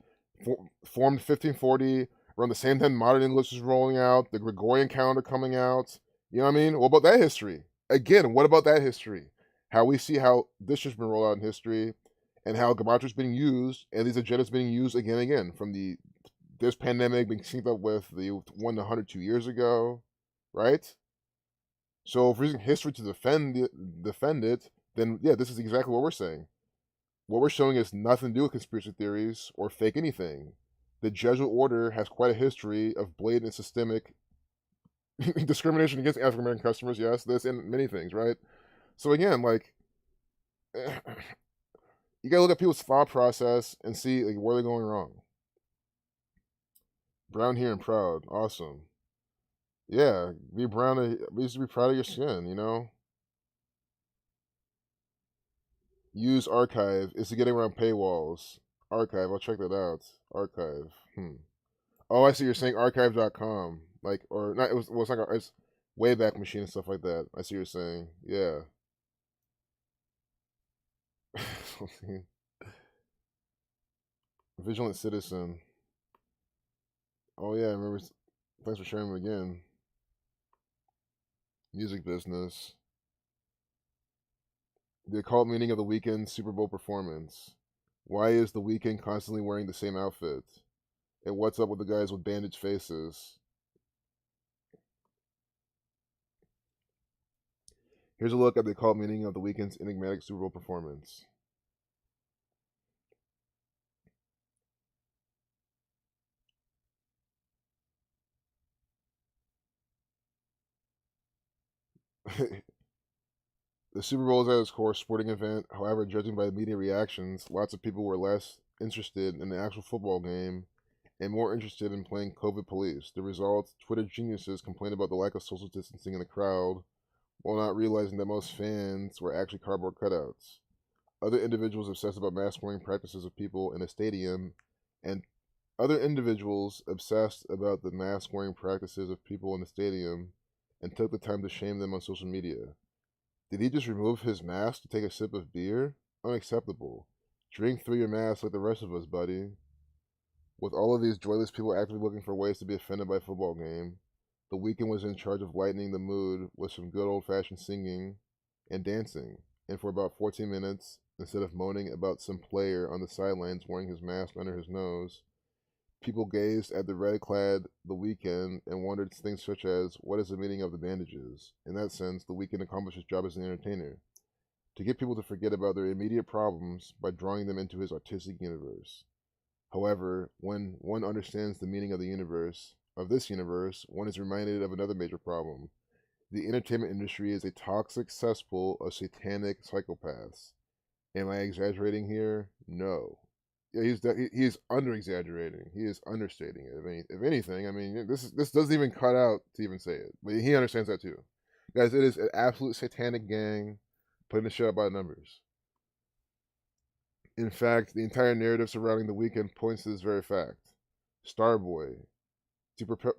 Formed 1540, around the same time modern English is rolling out, the Gregorian calendar coming out. You know what I mean? What about that history? Again, what about that history? How we see how this has been rolled out in history, and how Gematria is being used, and these agendas being used again and again, from this pandemic being synced up with the one 102 years ago, right? So if we're using history to defend it, then yeah, this is exactly what we're saying. What we're showing is nothing to do with conspiracy theories or fake anything. The Jesuit order has quite a history of blatant and systemic discrimination against African American customers. Yes, this and many things, right? So again, like you gotta look at people's thought process and see like where they're going wrong. Brown here and proud, awesome. Yeah, be brown. Be proud of your skin. Use archive is to get around paywalls. Archive, I'll check that out. Archive. Oh, I see. You're saying archive.com, like, or not? It's like it's Wayback Machine and stuff like that. I see what you're saying. Yeah. Vigilant Citizen. Oh yeah, I remember. Thanks for sharing them again. Music business. The occult meaning of the Weeknd Super Bowl performance. Why is the Weeknd constantly wearing the same outfit? And what's up with the guys with bandaged faces? Here's a look at the occult meaning of the Weeknd's enigmatic Super Bowl performance. The Super Bowl is at its core a sporting event. However, judging by the media reactions, lots of people were less interested in the actual football game and more interested in playing COVID police. The result, Twitter geniuses complained about the lack of social distancing in the crowd while not realizing that most fans were actually cardboard cutouts. Other individuals obsessed about mask wearing practices of people in a stadium, and other individuals obsessed about the mask wearing practices of people in the stadium and took the time to shame them on social media. Did he just remove his mask to take a sip of beer? Unacceptable. Drink through your mask like the rest of us, buddy. With all of these joyless people actively looking for ways to be offended by a football game, the Weeknd was in charge of lightening the mood with some good old fashioned singing and dancing. And for about 14 minutes, instead of moaning about some player on the sidelines wearing his mask under his nose, people gazed at the red clad The Weeknd and wondered things such as, what is the meaning of the bandages? In that sense, The Weeknd accomplished his job as an entertainer, to get people to forget about their immediate problems by drawing them into his artistic universe. However, when one understands the meaning of this universe, one is reminded of another major problem. The entertainment industry is a toxic cesspool of satanic psychopaths. Am I exaggerating here? No. Yeah, he's under exaggerating. He is understating it. I mean, if anything, I mean, this doesn't even cut out to even say it, but he understands that too, guys. It is an absolute satanic gang putting the shit up by the numbers. In fact, the entire narrative surrounding the Weeknd points to this very fact. Starboy, to prepare.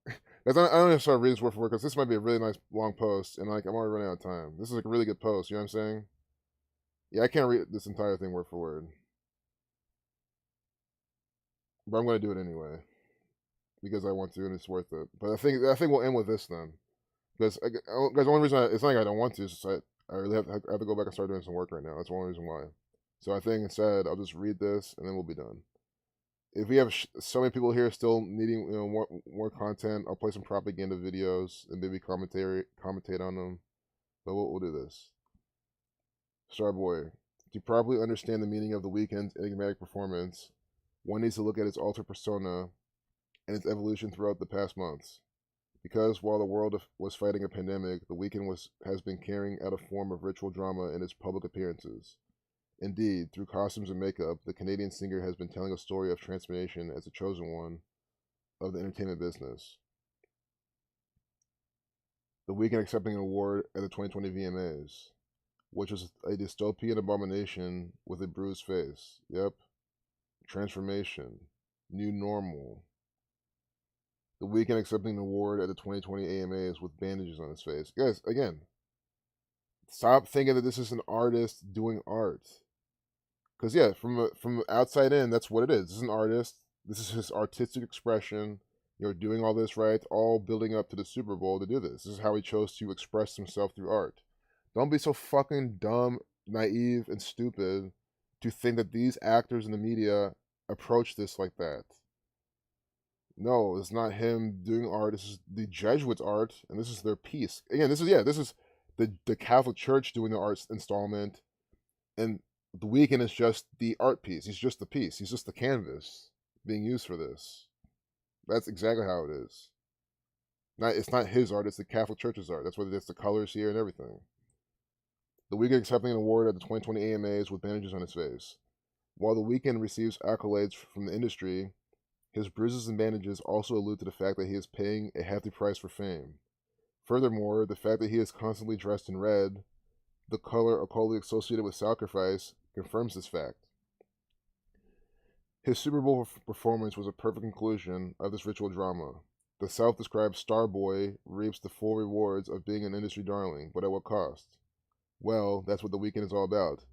I don't know if I read this word for word because this might be a really nice long post, and like I'm already running out of time. This is like a really good post. You know what I'm saying? Yeah, I can't read this entire thing word for word, but I'm going to do it anyway because I want to, and it's worth it. But I think we'll end with this then, because guys, the only reason it's not like I don't want to, is just I really have to go back and start doing some work right now. That's the only reason why. So I think instead I'll just read this and then we'll be done. If we have so many people here still needing more content, I'll play some propaganda videos and maybe commentate on them. But we'll do this. Starboy, to properly understand the meaning of the Weeknd's enigmatic performance, one needs to look at its alter persona and its evolution throughout the past months. Because while the world was fighting a pandemic, the Weeknd has been carrying out a form of ritual drama in its public appearances. Indeed, through costumes and makeup, the Canadian singer has been telling a story of transformation as the chosen one of the entertainment business. The Weeknd accepting an award at the 2020 VMAs, which was a dystopian abomination with a bruised face. Yep. Transformation. New normal. The Weeknd accepting an award at the 2020 AMAs with bandages on his face. Guys, again, stop thinking that this is an artist doing art. Because yeah, from the outside in, that's what it is. This is an artist. This is his artistic expression. Doing all this right, all building up to the Super Bowl to do this. This is how he chose to express himself through art. Don't be so fucking dumb, naive, and stupid to think that these actors in the media approach this like that. No, it's not him doing art. This is the Jesuits' art, and this is their piece. Again, this is the Catholic Church doing the art installment, and the Weeknd is just the art piece. He's just the piece. He's just the canvas being used for this. That's exactly how it is. It's not his art. It's the Catholic Church's art. That's what it is. The colors here and everything. The Weeknd accepting an award at the 2020 AMAs with bandages on his face. While the Weeknd receives accolades from the industry, his bruises and bandages also allude to the fact that he is paying a hefty price for fame. Furthermore, the fact that he is constantly dressed in red, the color occultly associated with sacrifice, confirms this fact. His Super Bowl performance was a perfect conclusion of this ritual drama. The self-described Starboy reaps the full rewards of being an industry darling, but at what cost? Well, that's what the Weeknd is all about.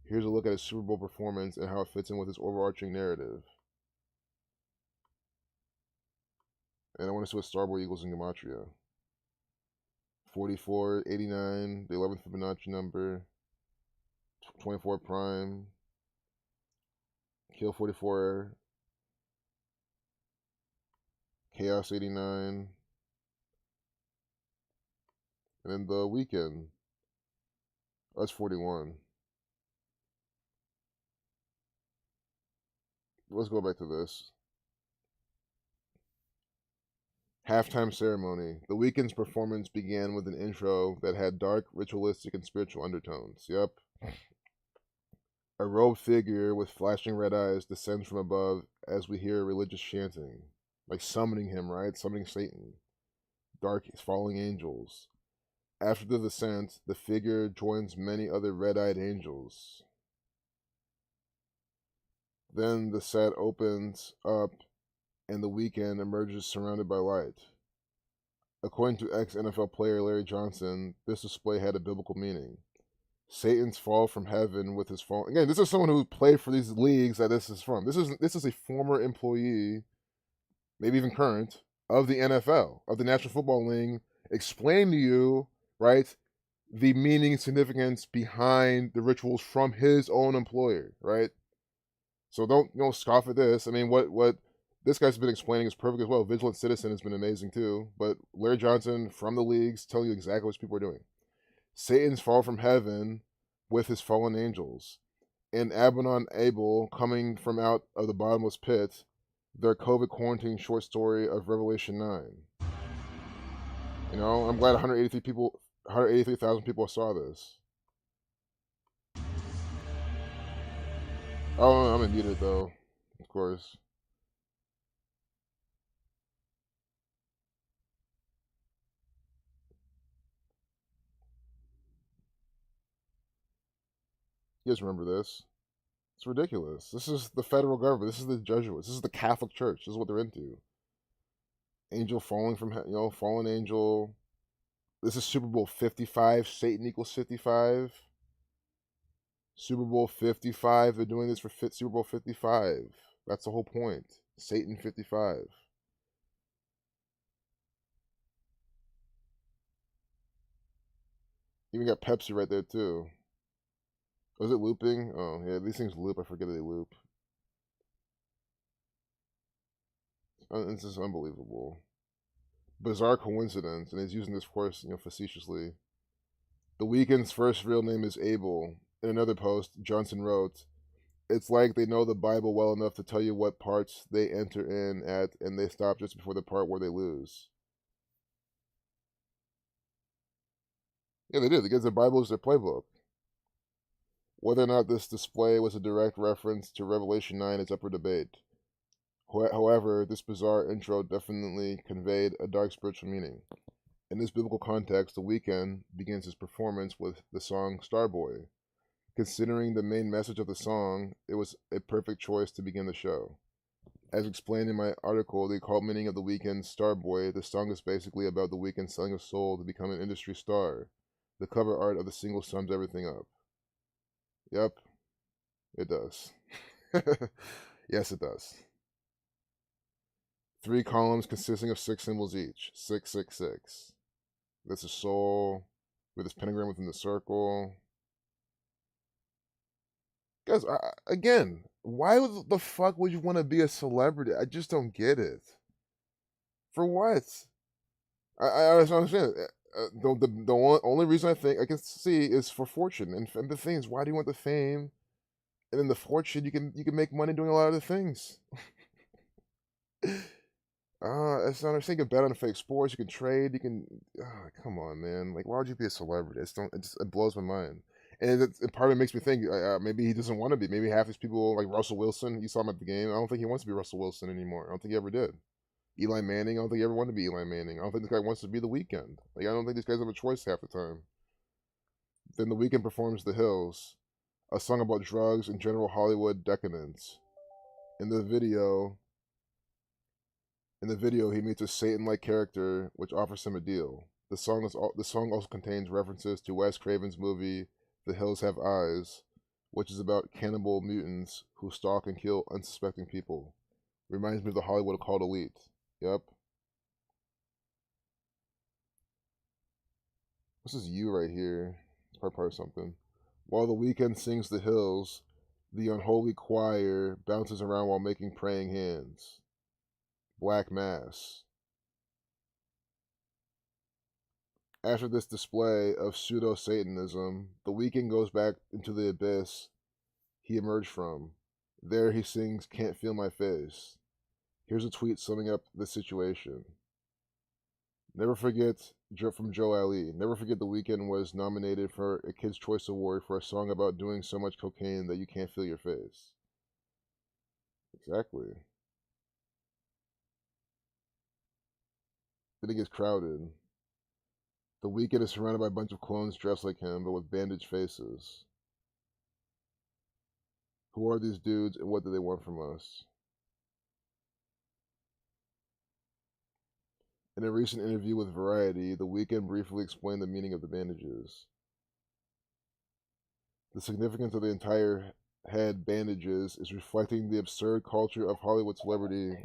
Here's a look at his Super Bowl performance and how it fits in with his overarching narrative. And I want to see what Starboy equals in Gematria. 44, 89, the 11th Fibonacci number, 24 prime, Kill 44, Chaos 89, and then the Weeknd. That's 41. Let's go back to this. Halftime ceremony. The Weeknd's performance began with an intro that had dark, ritualistic, and spiritual undertones. Yep. A robed figure with flashing red eyes descends from above as we hear religious chanting. Like summoning him, right? Summoning Satan. Dark, falling angels. After the descent, the figure joins many other red-eyed angels. Then the set opens up and the Weeknd emerges surrounded by light. According to ex-NFL player Larry Johnson, this display had a biblical meaning. Satan's fall from heaven with his fall. Again, this is someone who played for these leagues that this is from. This is a former employee, maybe even current, of the NFL, of the National Football League, explain to you, right, the meaning and significance behind the rituals from his own employer, right? So don't scoff at this. I mean, what this guy's been explaining is perfect as well. Vigilant Citizen has been amazing too. But Larry Johnson from the leagues telling you exactly what people are doing. Satan's fall from heaven with his fallen angels. and Abaddon Abel coming from out of the bottomless pit, their COVID quarantine short story of Revelation 9. You know, I'm glad 183,000 people saw this. Oh, I'm muted though, of course. You guys remember this? It's ridiculous. This is the federal government. This is the Jesuits. This is the Catholic Church. This is what they're into. Angel falling from, fallen angel. This is Super Bowl 55. Satan equals 55. Super Bowl 55. They're doing this for Super Bowl 55. That's the whole point. Satan 55. Even got Pepsi right there too. Was it looping? Oh yeah, these things loop. I forget that they loop. It's just unbelievable. Bizarre coincidence, and he's using this, of course, facetiously. The Weeknd's first real name is Abel. In another post, Johnson wrote, "It's like they know the Bible well enough to tell you what parts they enter in at, and they stop just before the part where they lose." Yeah, they did, because the Bible is their playbook. Whether or not this display was a direct reference to Revelation 9 is up for debate. However, this bizarre intro definitely conveyed a dark spiritual meaning. In this biblical context, The Weeknd begins his performance with the song Starboy. Considering the main message of the song, it was a perfect choice to begin the show. As explained in my article, The Occult Meaning of The Weeknd's Starboy, the song is basically about The Weeknd selling his soul to become an industry star. The cover art of the single sums everything up. Yep, it does. Yes, it does. 3 columns consisting of 6 symbols each. 666. This is soul, with this pentagram within the circle. Guys, again, why the fuck would you want to be a celebrity? I just don't get it. For what? I don't understand. The only reason I can see is for fortune. And the thing is, why do you want the fame? And then the fortune, you can make money doing a lot of other things. It's not understand. You can bet on fake sports. You can trade. You can. Come on, man. Like, why would you be a celebrity? It blows my mind. And part of it makes me think maybe he doesn't want to be. Maybe half these people, like Russell Wilson, you saw him at the game. I don't think he wants to be Russell Wilson anymore. I don't think he ever did. Eli Manning, I don't think he ever wanted to be Eli Manning. I don't think this guy wants to be The Weeknd. Like, I don't think these guys have a choice half the time. Then The Weeknd performs The Hills, a song about drugs and general Hollywood decadence. In the video, he meets a Satan-like character, which offers him a deal. The song also contains references to Wes Craven's movie The Hills Have Eyes, which is about cannibal mutants who stalk and kill unsuspecting people. Reminds me of the Hollywood Occult Elite. Yep. This is you right here. It's part of something. While The Weeknd sings The Hills, the unholy choir bounces around while making praying hands. Black Mass. After this display of pseudo-Satanism, The Weeknd goes back into the abyss he emerged from. There he sings Can't Feel My Face. Here's a tweet summing up the situation. Never forget, from Joe Ali, never forget The Weeknd was nominated for a Kids' Choice Award for a song about doing so much cocaine that you can't feel your face. Exactly. Then it gets crowded. The Weeknd is surrounded by a bunch of clones dressed like him, but with bandaged faces. Who are these dudes, and what do they want from us? In a recent interview with Variety, The Weeknd briefly explained the meaning of the bandages. The significance of the entire head bandages is reflecting the absurd culture of Hollywood celebrity.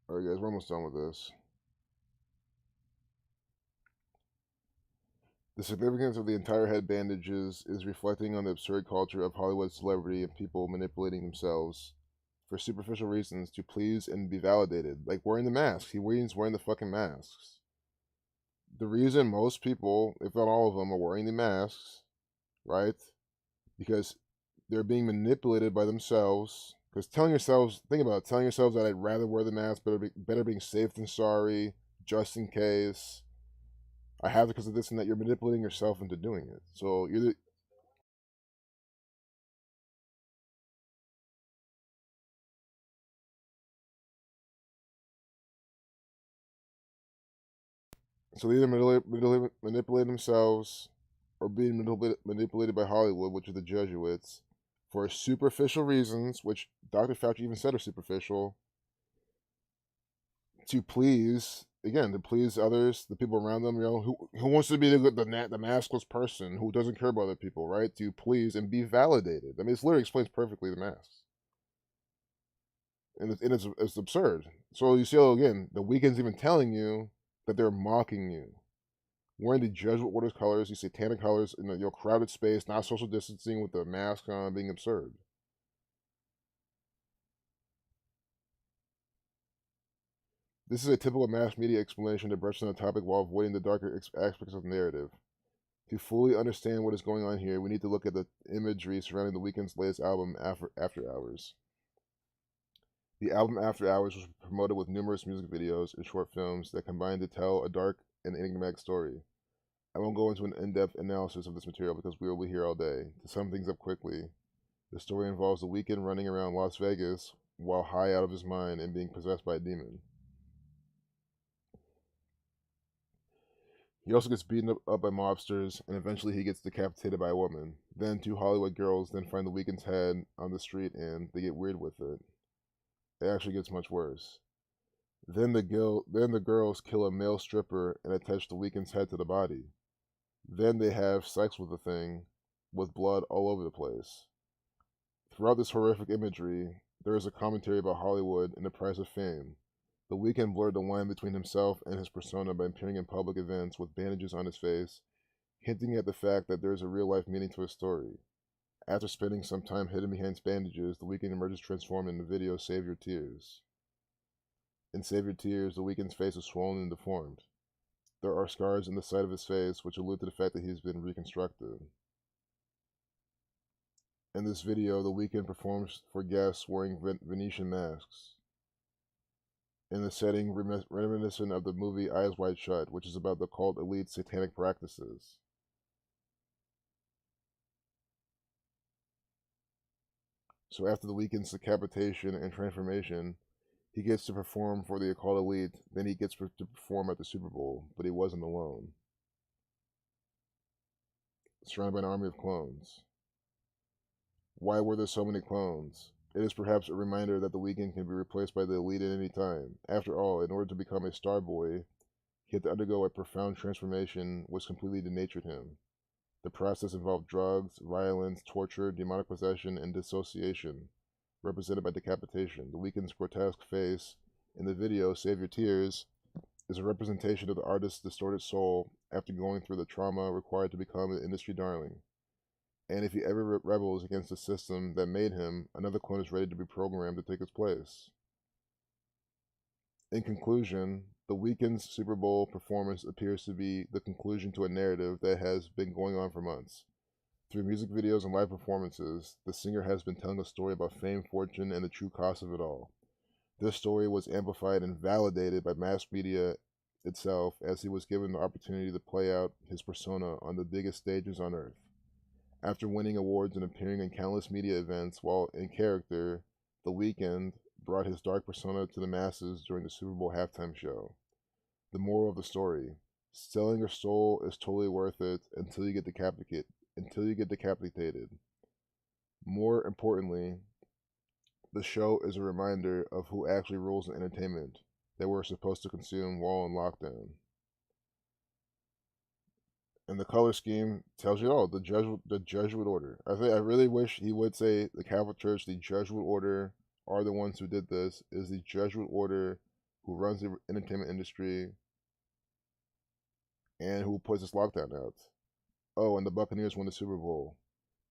Alright, guys, we're almost done with this. The significance of the entire head bandages is reflecting on the absurd culture of Hollywood celebrity and people manipulating themselves for superficial reasons to please and be validated. Like wearing the masks. He's wearing the fucking masks. The reason most people, if not all of them, are wearing the masks, right? Because they're being manipulated by themselves. Because telling yourselves, think about it, telling yourselves that I'd rather wear the mask, better being safe than sorry, just in case. I have it because of this and that. You're manipulating yourself into doing it. So they either manipulate themselves or being manipulated by Hollywood, which are the Jesuits, for superficial reasons, which Dr. Fauci even said are superficial, to please, again, to please others, the people around them, who wants to be the maskless person who doesn't care about other people, right? To please and be validated. I mean, it literally explains perfectly the masks. And it's absurd. So you see, again, the Weeknd's even telling you that they're mocking you. Wearing the Jesuit orders colors, these satanic colors in a crowded space, not social distancing with the mask on, being absurd. This is a typical mass media explanation that brushes on the topic while avoiding the darker aspects of the narrative. To fully understand what is going on here, we need to look at the imagery surrounding the Weeknd's latest album, After Hours. The album After Hours was promoted with numerous music videos and short films that combine to tell a dark and enigmatic story. I won't go into an in-depth analysis of this material because we will be here all day. To sum things up quickly, the story involves the Weeknd running around Las Vegas while high out of his mind and being possessed by a demon. He also gets beaten up by mobsters, and eventually he gets decapitated by a woman. Then two Hollywood girls then find the Weeknd's head on the street and they get weird with it. It actually gets much worse. Then the girls kill a male stripper and attach the Weeknd's head to the body. Then they have sex with the thing, with blood all over the place. Throughout this horrific imagery, there is a commentary about Hollywood and the price of fame. The Weeknd blurred the line between himself and his persona by appearing in public events with bandages on his face, hinting at the fact that there is a real-life meaning to his story. After spending some time hidden behind bandages, the Weeknd emerges transformed in the video Save Your Tears. In Save Your Tears, the Weeknd's face is swollen and deformed. There are scars in the side of his face which allude to the fact that he has been reconstructed. In this video, the Weeknd performs for guests wearing Venetian masks, in the setting reminiscent of the movie Eyes Wide Shut, which is about the cult elite's satanic practices. So after the Weeknd's decapitation and transformation, he gets to perform for the occult elite, then he gets to perform at the Super Bowl, but he wasn't alone. Surrounded by an army of clones. Why were there so many clones? It is perhaps a reminder that the Weeknd can be replaced by the elite at any time. After all, in order to become a star boy, he had to undergo a profound transformation which completely denatured him. The process involved drugs, violence, torture, demonic possession, and dissociation, represented by decapitation. The Weeknd's grotesque face in the video Save Your Tears is a representation of the artist's distorted soul after going through the trauma required to become an industry darling. And if he ever rebels against the system that made him, another clone is ready to be programmed to take his place. In conclusion, the Weeknd's Super Bowl performance appears to be the conclusion to a narrative that has been going on for months. Through music videos and live performances, the singer has been telling a story about fame, fortune, and the true cost of it all. This story was amplified and validated by mass media itself as he was given the opportunity to play out his persona on the biggest stages on earth. After winning awards and appearing in countless media events while in character, The Weeknd brought his dark persona to the masses during the Super Bowl halftime show. The moral of the story: selling your soul is totally worth it until you get decapitated. More importantly, the show is a reminder of who actually rules in entertainment that we're supposed to consume while in lockdown. And the color scheme tells you all. The Jesuit order. I really wish he would say the Catholic Church, the Jesuit order, are the ones who did this. Is the Jesuit order who runs the entertainment industry, and who puts this lockdown out. Oh, and the Buccaneers won the Super Bowl.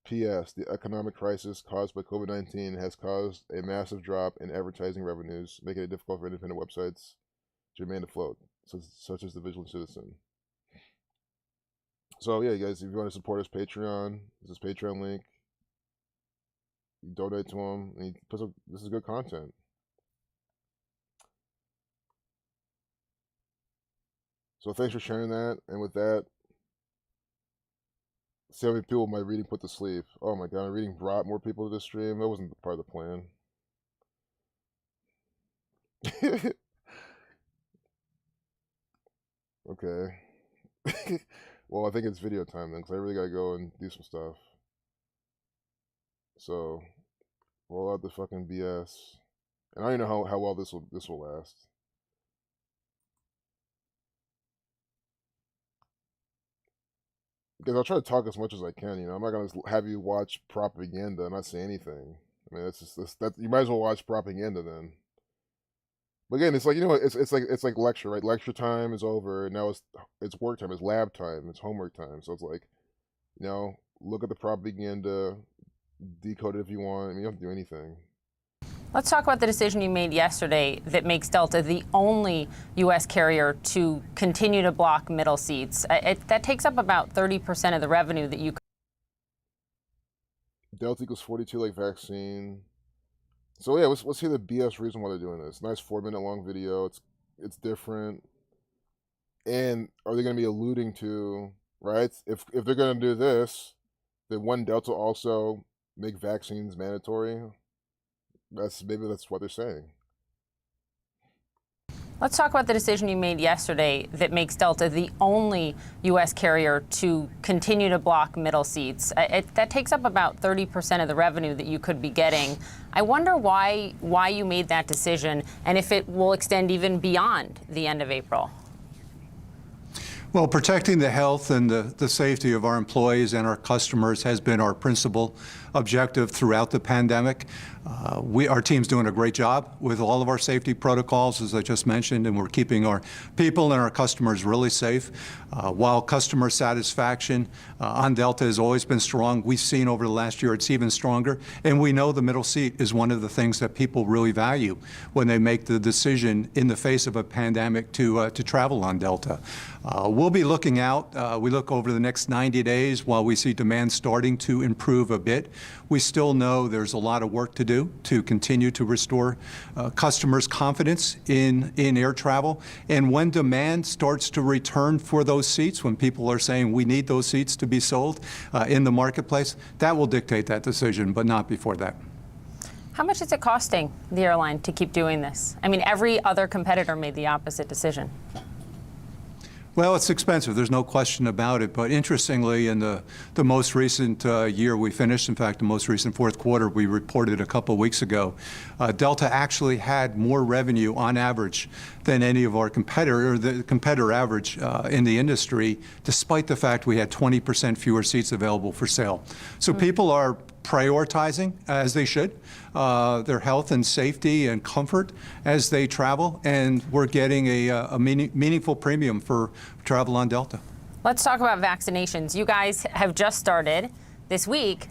P.S. The economic crisis caused by COVID-19 has caused a massive drop in advertising revenues, making it difficult for independent websites to remain afloat, such as the Vigilant Citizen. So yeah, guys, if you want to support us, Patreon, this is Patreon link. You donate to him, and this is good content. So thanks for sharing that, and with that, see how many people my reading put to sleep. Oh my god, my reading brought more people to the stream. That wasn't part of the plan. Okay. Well, I think it's video time then, because I really gotta go and do some stuff. So, roll out the fucking BS. And I don't even know how well this will last. Because I'll try to talk as much as I can, you know. I'm not gonna have you watch propaganda and not say anything. I mean, that's just that you might as well watch propaganda then. But again, it's like, you know, it's like lecture, right? Lecture time is over, and now it's work time, it's lab time, it's homework time. So it's like, you know, look at the propaganda, decode it if you want. I mean, you don't have to do anything. Let's talk about the decision you made yesterday that makes Delta the only U.S. carrier to continue to block middle seats. That takes up about 30% of the revenue that you. Delta equals 42 like vaccine. So yeah, let's hear the BS reason why they're doing this. Nice 4-minute long video. It's different. And are they going to be alluding to, right? If they're going to do this, then wouldn't Delta also make vaccines mandatory? Maybe that's what they're saying. Let's talk about the decision you made yesterday that makes Delta the only U.S. carrier to continue to block middle seats. That takes up about 30% of the revenue that you could be getting. I wonder why you made that decision, and if it will extend even beyond the end of April. Well, protecting the health and the safety of our employees and our customers has been our principal objective throughout the pandemic. Our team's doing a great job with all of our safety protocols, as I just mentioned, and we're keeping our people and our customers really safe. While customer satisfaction on Delta has always been strong, we've seen over the last year it's even stronger, and we know the middle seat is one of the things that people really value when they make the decision in the face of a pandemic to travel on Delta. We'll be looking out. We look over the next 90 days while we see demand starting to improve a bit. We still know there's a lot of work to do to continue to restore customers' confidence in air travel. And when demand starts to return for those seats, when people are saying we need those seats to be sold in the marketplace, that will dictate that decision, but not before that. How much is it costing the airline to keep doing this? I mean, every other competitor made the opposite decision. Well, it's expensive. There's no question about it. But interestingly, in the most recent year we finished, in fact, the most recent fourth quarter we reported a couple of weeks ago, Delta actually had more revenue on average than any of our competitor, or the competitor average in the industry, despite the fact we had 20% fewer seats available for sale. So people are prioritizing, as they should, their health and safety and comfort as they travel, and we're getting a meaningful premium for travel on Delta. Let's talk about vaccinations. You guys have just started this week,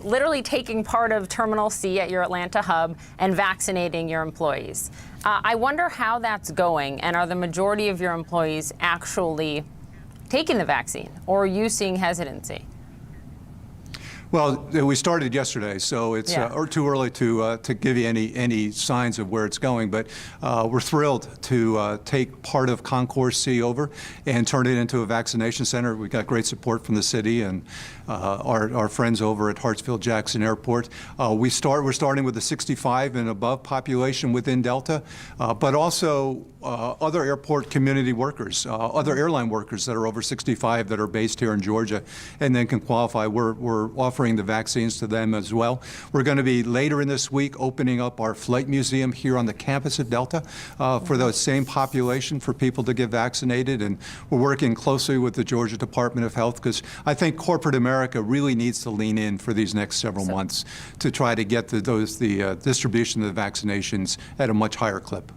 literally taking part of Terminal C at your Atlanta hub and vaccinating your employees. I wonder how that's going, and are the majority of your employees actually taking the vaccine, or are you seeing hesitancy? Well, we started yesterday, so it's too early to give you any signs of where it's going. But we're thrilled to take part of Concourse C over and turn it into a vaccination center. We got great support from the city and our friends over at Hartsfield-Jackson Airport. We're starting with the 65 and above population within Delta, but also other airport community workers, other airline workers that are over 65 that are based here in Georgia and then can qualify. We're offering the vaccines to them as well. We're going to be later in this week opening up our flight museum here on the campus at Delta for the same population, for people to get vaccinated. And we're working closely with the Georgia Department of Health, because I think corporate America really needs to lean in for these next several months to try to get the distribution of the vaccinations at a much higher clip.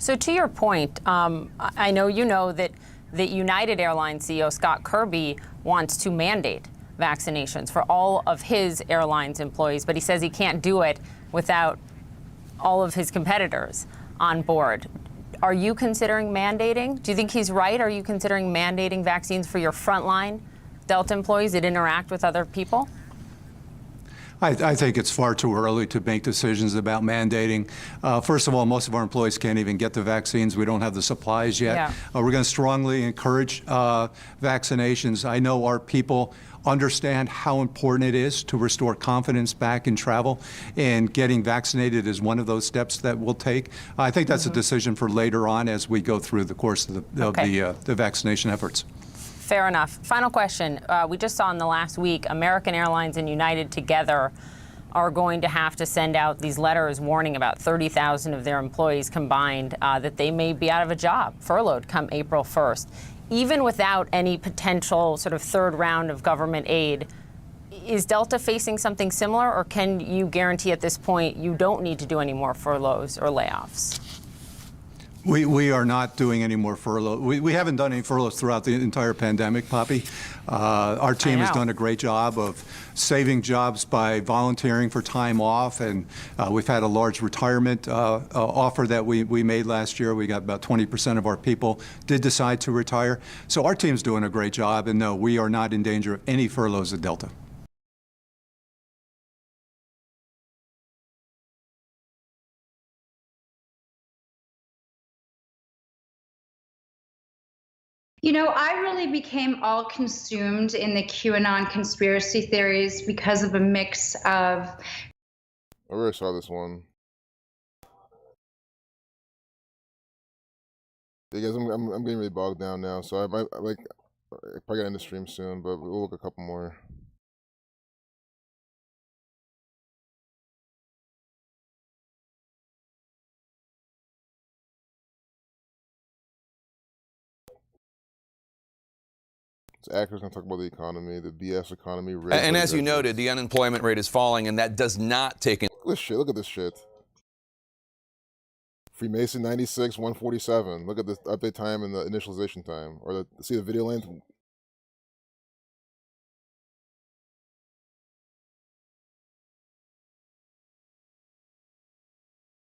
So to your point, I know you know that the United Airlines CEO Scott Kirby wants to mandate vaccinations for all of his airlines employees, but he says he can't do it without all of his competitors on board. Are you considering mandating? Do you think he's right? Are you considering mandating vaccines for your frontline Delta employees that interact with other people? I think it's far too early to make decisions about mandating. First of all, most of our employees can't even get the vaccines. We don't have the supplies yet. Yeah. We're going to strongly encourage vaccinations. I know our people understand how important it is to restore confidence back in travel, and getting vaccinated is one of those steps that we'll take. I think that's a decision for later on as we go through the course of the vaccination efforts. Fair enough. Final question. We just saw in the last week, American Airlines and United together are going to have to send out these letters warning about 30,000 of their employees combined that they may be out of a job, furloughed come April 1st. Even without any potential sort of third round of government aid, is Delta facing something similar, or can you guarantee at this point you don't need to do any more furloughs or layoffs? We are not doing any more furlough. We haven't done any furloughs throughout the entire pandemic, Poppy. Our team has done a great job of saving jobs by volunteering for time off, and we've had a large retirement offer that we made last year. We got about 20% of our people did decide to retire. So our team's doing a great job, and no, we are not in danger of any furloughs at Delta. You know, I really became all consumed in the QAnon conspiracy theories because of a mix of... I already saw this one. Hey guys, I'm getting really bogged down now, so I probably gotta end the stream soon, but we'll look a couple more. So Acker's going to talk about the economy, the BS economy. And as you noted, the unemployment rate is falling, and that does not take in... Look at this shit. Freemason 96, 147. Look at the update time and the initialization time. Or see the video length?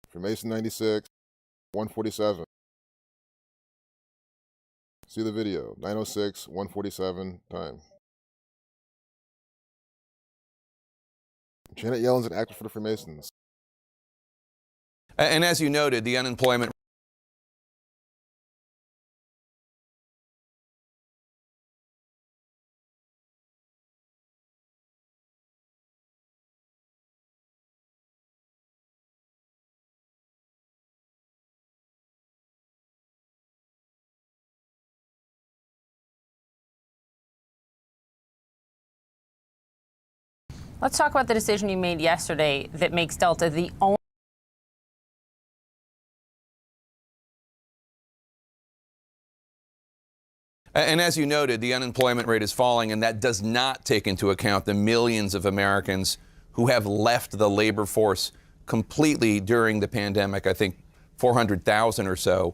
Freemason 96, 147. See the video, 906, 147 time. Janet Yellen's an actor for the Freemasons. And as you noted, the unemployment... Let's talk about the decision you made yesterday that makes Delta the only... And as you noted, the unemployment rate is falling, and that does not take into account the millions of Americans who have left the labor force completely during the pandemic. I think 400,000 or so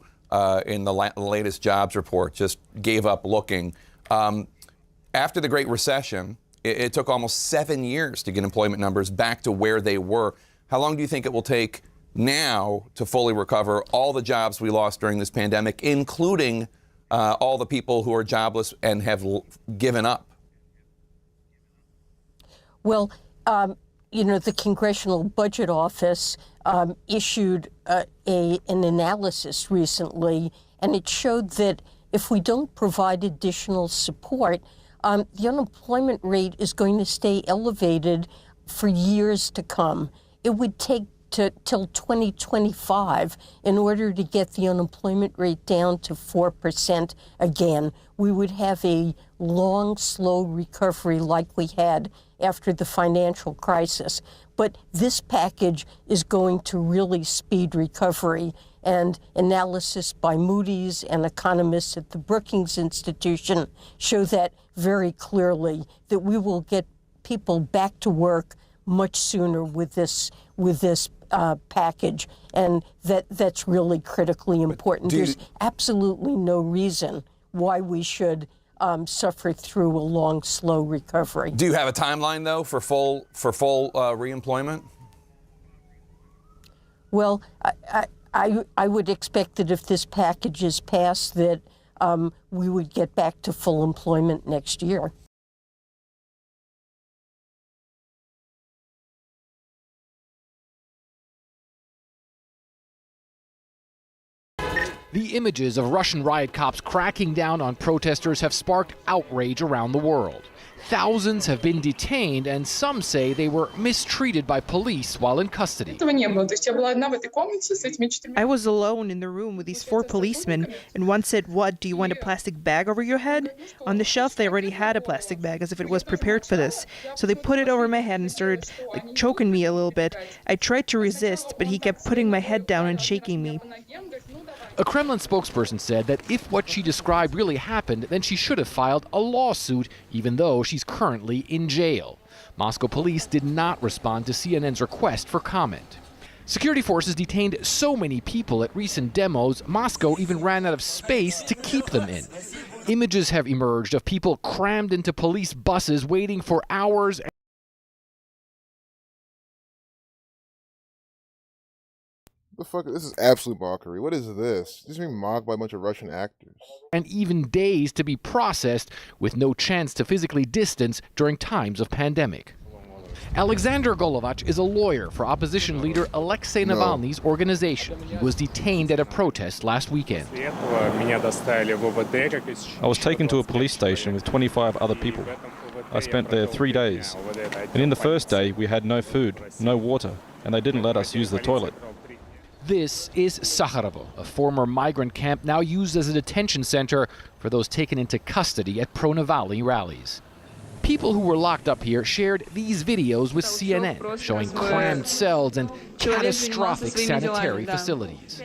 in the latest jobs report just gave up looking. After the Great Recession, it took almost 7 years to get employment numbers back to where they were. How long do you think it will take now to fully recover all the jobs we lost during this pandemic, including all the people who are jobless and have given up? Well, you know, the Congressional Budget Office issued an analysis recently, and it showed that if we don't provide additional support, the unemployment rate is going to stay elevated for years to come. It would take till 2025 in order to get the unemployment rate down to 4% again. We would have a long, slow recovery like we had after the financial crisis. But this package is going to really speed recovery, and analysis by Moody's and economists at the Brookings Institution show that very clearly, that we will get people back to work much sooner with this package, and that's really critically important. There's absolutely no reason why we should suffer through a long, slow recovery. Do you have a timeline, though, for full reemployment? Well, I would expect that if this package is passed, that we would get back to full employment next year. The images of Russian riot cops cracking down on protesters have sparked outrage around the world. Thousands have been detained, and some say they were mistreated by police while in custody. I was alone in the room with these 4 policemen, and one said, "What, do you want a plastic bag over your head?" On the shelf, they already had a plastic bag, as if it was prepared for this. So they put it over my head and started choking me a little bit. I tried to resist, but he kept putting my head down and shaking me. A Kremlin spokesperson said that if what she described really happened, then she should have filed a lawsuit, even though she's currently in jail. Moscow police did not respond to CNN's request for comment. Security forces detained so many people at recent demos, Moscow even ran out of space to keep them in. Images have emerged of people crammed into police buses waiting for hours. The fuck? This is absolute mockery. What is this? This is being mocked by a bunch of Russian actors. And even days to be processed with no chance to physically distance during times of pandemic. Alexander Golovach is a lawyer for opposition leader Alexei Navalny's organization. He was detained at a protest last weekend. I was taken to a police station with 25 other people. I spent there 3 days. And in the first day, we had no food, no water, and they didn't let us use the toilet. This is Sakharovo, a former migrant camp now used as a detention center for those taken into custody at pro-Navalny rallies. People who were locked up here shared these videos with CNN, showing crammed cells and catastrophic sanitary facilities.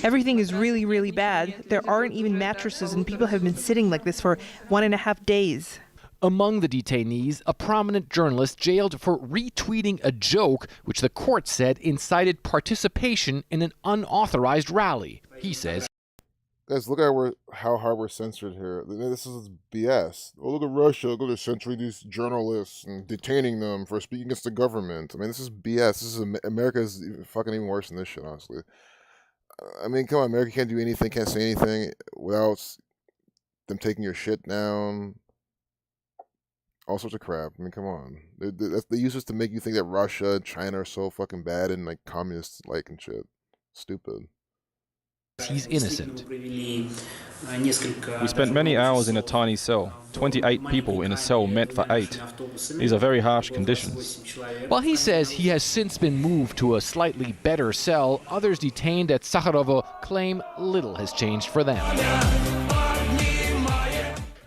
Everything is really, really bad. There aren't even mattresses, and people have been sitting like this for 1.5 days. Among the detainees, a prominent journalist jailed for retweeting a joke which the court said incited participation in an unauthorized rally. He says, Guys, look at how hard we're censored here. This is BS. Oh, look at Russia. Look at they're censoring these journalists and detaining them for speaking against the government. I mean, this is BS. This is America is fucking even worse than this shit, honestly. I mean, come on, America can't do anything, can't say anything without them taking your shit down. All sorts of crap. I mean, come on. They use this to make you think that Russia and China are so fucking bad and like communist-like and shit. Stupid. He's innocent. We spent many hours in a tiny cell, 28 people in a cell meant for 8. These are very harsh conditions. While he says he has since been moved to a slightly better cell, others detained at Sakharovo claim little has changed for them.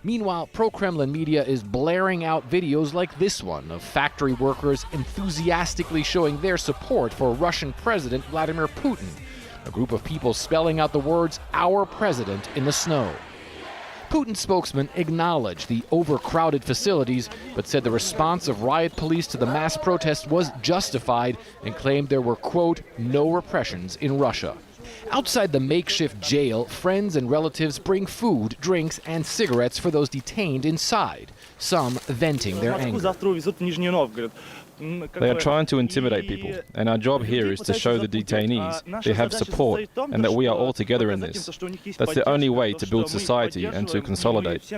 Meanwhile, pro-Kremlin media is blaring out videos like this one of factory workers enthusiastically showing their support for Russian President Vladimir Putin, a group of people spelling out the words, "Our President," in the snow. Putin's spokesman acknowledged the overcrowded facilities, but said the response of riot police to the mass protest was justified and claimed there were, quote, "no repressions in Russia." Outside the makeshift jail, friends and relatives bring food, drinks, and cigarettes for those detained inside, some venting their anger. They are trying to intimidate people, and our job here is to show the detainees they have support and that we are all together in this. That's the only way to build society and to consolidate.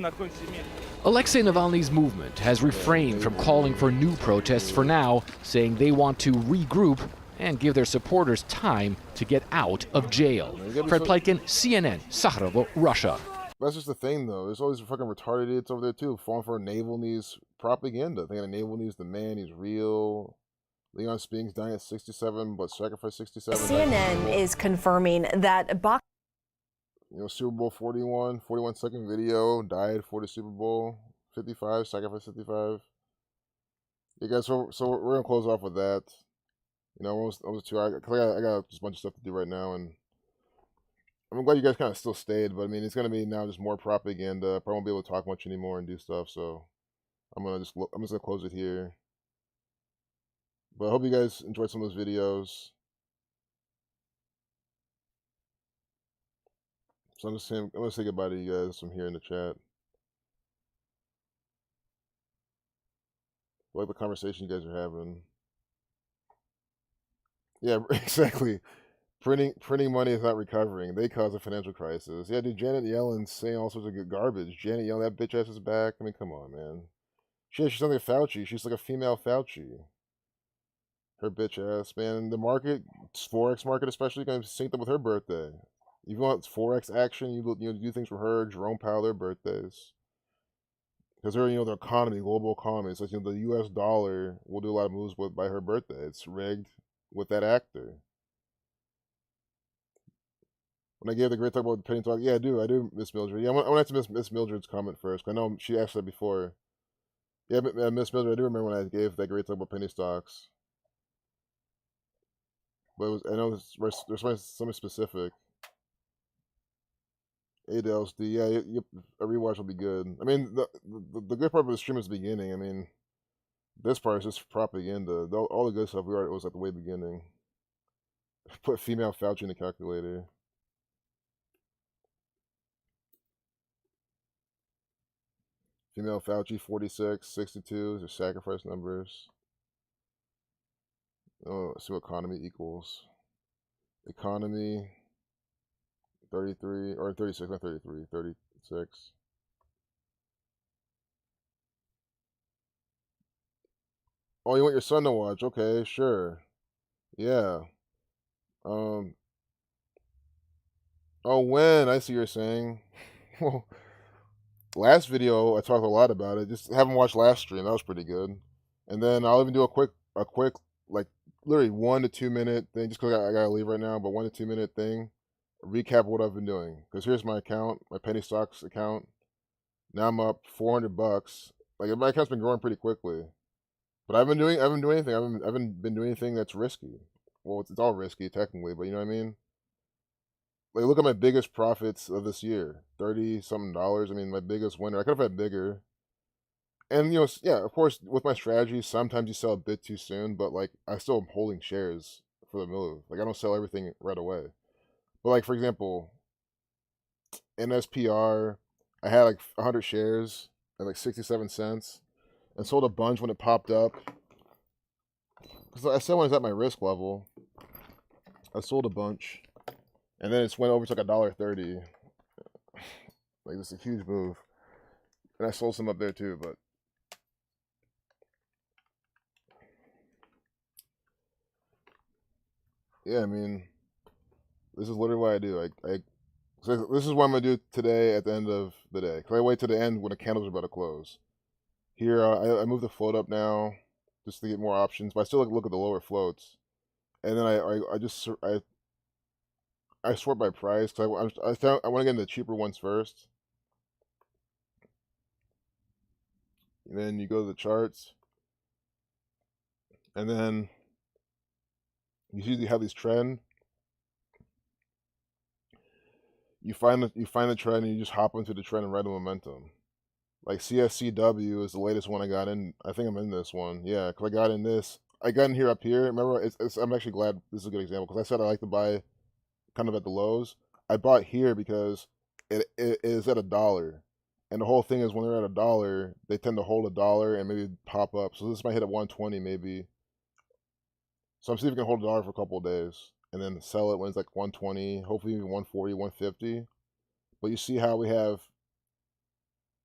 Alexei Navalny's movement has refrained from calling for new protests for now, saying they want to regroup and give their supporters time to get out of jail. Fred Pleitkin, CNN, Sakharovo, Russia. That's just the thing, though. There's always fucking retarded idiots over there, too, falling for naval news propaganda. Thinking naval news, the man, he's real. Leon Spinks dying at 67, but sacrificed 67. CNN is confirming that Super Bowl 41 second video, died for the Super Bowl. 55, sacrificed 55. Yeah, guys, so we're going to close off with that. Almost 2 hours. I got just a bunch of stuff to do right now, and I'm glad you guys kind of still stayed. But I mean, it's gonna be now just more propaganda. Probably won't be able to talk much anymore and do stuff. So I'm just gonna close it here. But I hope you guys enjoyed some of those videos. So I'm gonna say goodbye to you guys from here in the chat. I like the conversation you guys are having. Yeah, exactly. Printing money is not recovering. They caused a financial crisis. Yeah, dude, Janet Yellen's saying all sorts of good garbage. Janet Yellen, that bitch ass is back. I mean, come on, man. She's something like Fauci. She's like a female Fauci. Her bitch ass, man. The market, Forex market especially, going to sync up with her birthday. If you want Forex action, you do things for her, Jerome Powell, their birthdays. Because they're, the economy, global economy. It's like, the US dollar will do a lot of moves by her birthday. It's rigged with that actor. When I gave the great talk about the penny talk, yeah, I do miss Mildred. Yeah, I want to answer Miss Mildred's comment first. I know she asked that before. Yeah, Miss Mildred, I do remember when I gave that great talk about penny stocks. But I know there's something specific. ADLSD, yeah, a rewatch will be good. I mean, the good part of the stream is the beginning. I mean, this part is just propaganda. All the good stuff it was at the way beginning. Put female Fauci in the calculator. Female Fauci 46, 62 are sacrifice numbers. Oh, let's see what economy equals. Economy 33 or 36, not 33, 36. Oh, you want your son to watch? Okay, sure. Yeah. Oh, when? I see you're saying. Well, last video I talked a lot about it. Just haven't watched last stream. That was pretty good. And then I'll even do a quick like literally 1 to 2 minute thing. Just because I gotta leave right now, but 1 to 2 minute thing. Recap what I've been doing. Because here's my account, my penny stocks account. Now I'm up $400. Like my account's been growing pretty quickly. But I haven't been doing anything. I haven't been doing anything that's risky. Well, it's all risky technically, but you know what I mean? Like look at my biggest profits of this year. 30 something dollars. I mean my biggest winner. I could have had bigger. And yeah, of course with my strategy, sometimes you sell a bit too soon, but like I still am holding shares for the move. Like I don't sell everything right away. But like for example, NSPR, I had like 100 shares at like 67 cents and sold a bunch when it popped up. Because I said when it's at my risk level, I sold a bunch. And then it went over to like $1.30. Like this is a huge move. And I sold some up there too, but yeah, I mean, this is literally what I do. So this is what I'm gonna do today at the end of the day. Cause I wait to the end when the candles are about to close. Here, I move the float up now, just to get more options. But I still look at the lower floats, and then I sort by price. Cause I want to get into the cheaper ones first. And then you go to the charts, and then you usually have these trend. You find the trend and you just hop into the trend and ride the momentum. Like CSCW is the latest one I got in. I think I'm in this one. Yeah, because I got in this. I got in here up here. Remember, I'm actually glad this is a good example because I said I like to buy kind of at the lows. I bought here because it is at $1. And the whole thing is when they're at $1, they tend to hold $1 and maybe pop up. So this might hit at 120 maybe. So I'm seeing if we can hold $1 for a couple of days and then sell it when it's like 120, hopefully even 140, 150. But you see how we have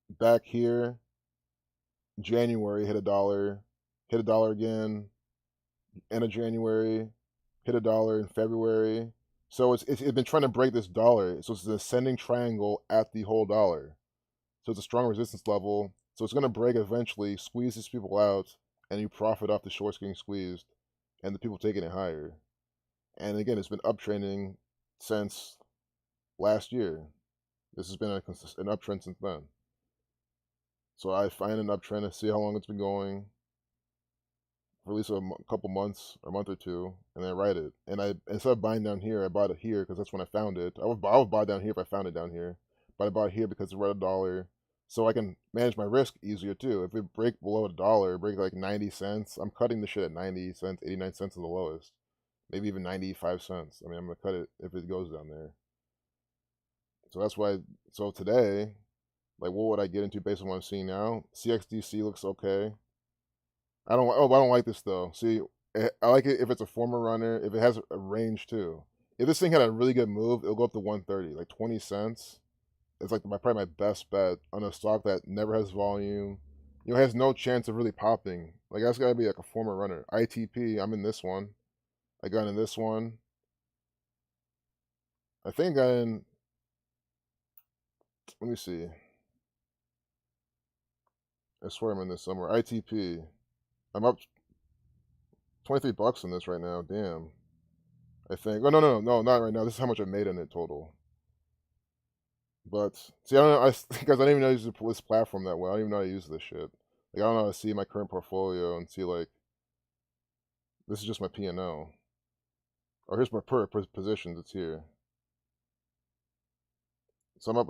back here, January hit $1, hit $1 again, end of January, hit $1 in February. So it's been trying to break this $1. So it's an ascending triangle at the whole $1. So it's a strong resistance level. So it's going to break eventually, squeeze these people out, and you profit off the shorts getting squeezed, and the people taking it higher. And again, it's been uptrending since last year. This has been an uptrend since then. So I find an uptrend to see how long it's been going, for at least a couple months, or a month or two, and then I write it. And instead of buying down here, I bought it here because that's when I found it. I would buy down here if I found it down here, but I bought it here because it's right $1. so I can manage my risk easier too. If it break below $1, break like 90 cents, I'm cutting the shit at 90 cents, 89 cents is the lowest. Maybe even 95 cents. I mean, I'm gonna cut it if it goes down there. So that's why, so today, like what would I get into based on what I'm seeing now? CXDC looks okay. I don't like this though. See, I like it if it's a former runner, if it has a range too. If this thing had a really good move, it'll go up to 130, like 20 cents. It's like probably my best bet on a stock that never has volume, has no chance of really popping. Like that's gotta be like a former runner. ITP, I'm in this one. I got in this one. I think I got in. Let me see. I swear I'm in this somewhere. ITP. I'm up $23 in this right now. Damn. I think. Oh no, not right now. This is how much I made in it total. But see, I don't know. Because I don't even know how to use this platform that well. I don't even know how to use this shit. Like I don't know how to see my current portfolio and see like. This is just my P&L. Oh, here's my positions. It's here. So I'm up.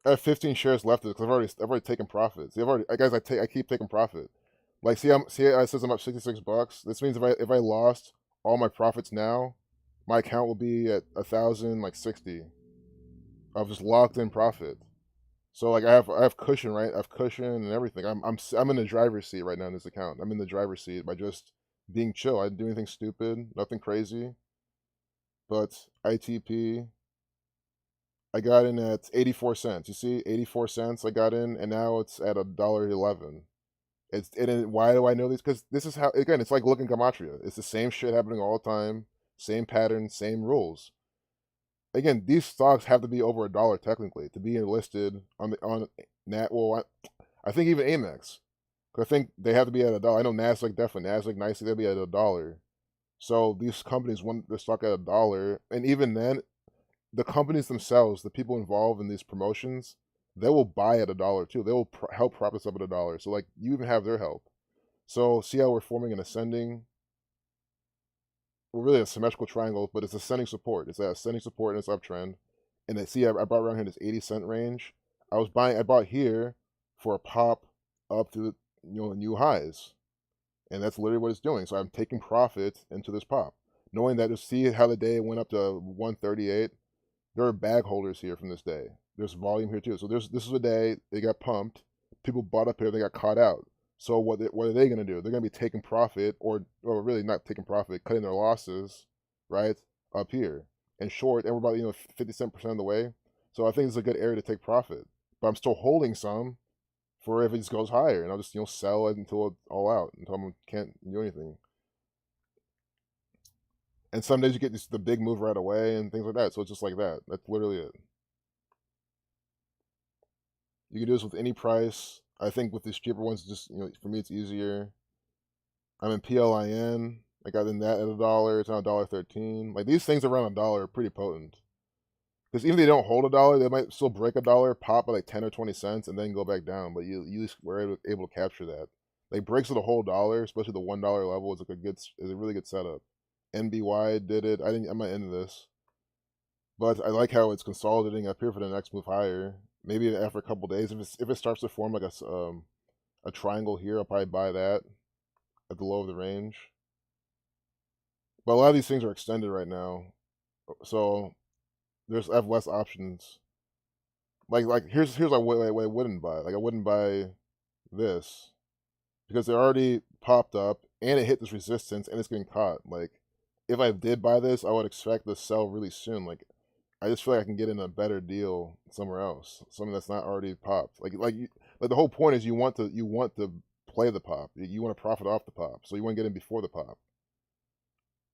I have 15 shares left because I've already taken profits. I keep taking profit. Like it says I'm up $66. This means if I lost all my profits now, my account will be at 1,060 of just locked in profit. So like I have cushion, right? I have cushion and everything. I'm in the driver's seat right now in this account. I'm in the driver's seat by just being chill. I didn't do anything stupid, nothing crazy. But ITP, I got in at 84 cents. You see, 84 cents I got in, and now it's at $1.11. Why do I know these? Because this is how, again, it's like looking Gematria. It's the same shit happening all the time, same pattern, same rules. Again, these stocks have to be over $1 technically to be listed on Nat. Well, I think even Amex. I think they have to be at $1. I know Nasdaq definitely. Nasdaq nicely they'll be at $1. So these companies want their stock at $1, and even then, the companies themselves, the people involved in these promotions, they will buy at $1 too. They will help prop us up at $1. So like you even have their help. So see how we're forming an ascending. We're really a symmetrical triangle, but it's ascending support. It's an ascending support and it's uptrend. And then see, I bought around here in this 80-cent range. I bought here for a pop up to new highs, and that's literally what it's doing. So I'm taking profit into this pop, knowing that just see how the day went up to 138. There are bag holders here from this day. There's volume here too. So this is a day they got pumped. People bought up here. They got caught out. So what are they going to do? They're going to be taking profit, or really not taking profit, cutting their losses, right up here and short. And we're about 57% of the way. So I think it's a good area to take profit. But I'm still holding some for if it just goes higher, and I'll just sell it until it's all out, until I can't do anything. And some days you get the big move right away and things like that. So it's just like that. That's literally it. You can do this with any price. I think with these cheaper ones, just for me it's easier. I'm in PLIN. I got in that at $1. It's on $1.13. Like these things around $1 are pretty potent. Because even if they don't hold $1, they might still break $1, pop by like 10 or 20 cents, and then go back down. But you were able to capture that. Like breaks of the whole dollar, especially the $1 level, is a really good setup. NBY did it. I'm not into this, but I like how it's consolidating up here for the next move higher. Maybe after a couple days, if it starts to form like a triangle here, I'll probably buy that at the low of the range. But a lot of these things are extended right now, so I have less options. Like here's like what I wouldn't buy. Like I wouldn't buy this because it already popped up and it hit this resistance and it's getting caught. Like if I did buy this, I would expect to sell really soon. Like I just feel like I can get in a better deal somewhere else, something that's not already popped. Like the whole point is you want to play the pop. You want to profit off the pop, so you want to get in before the pop.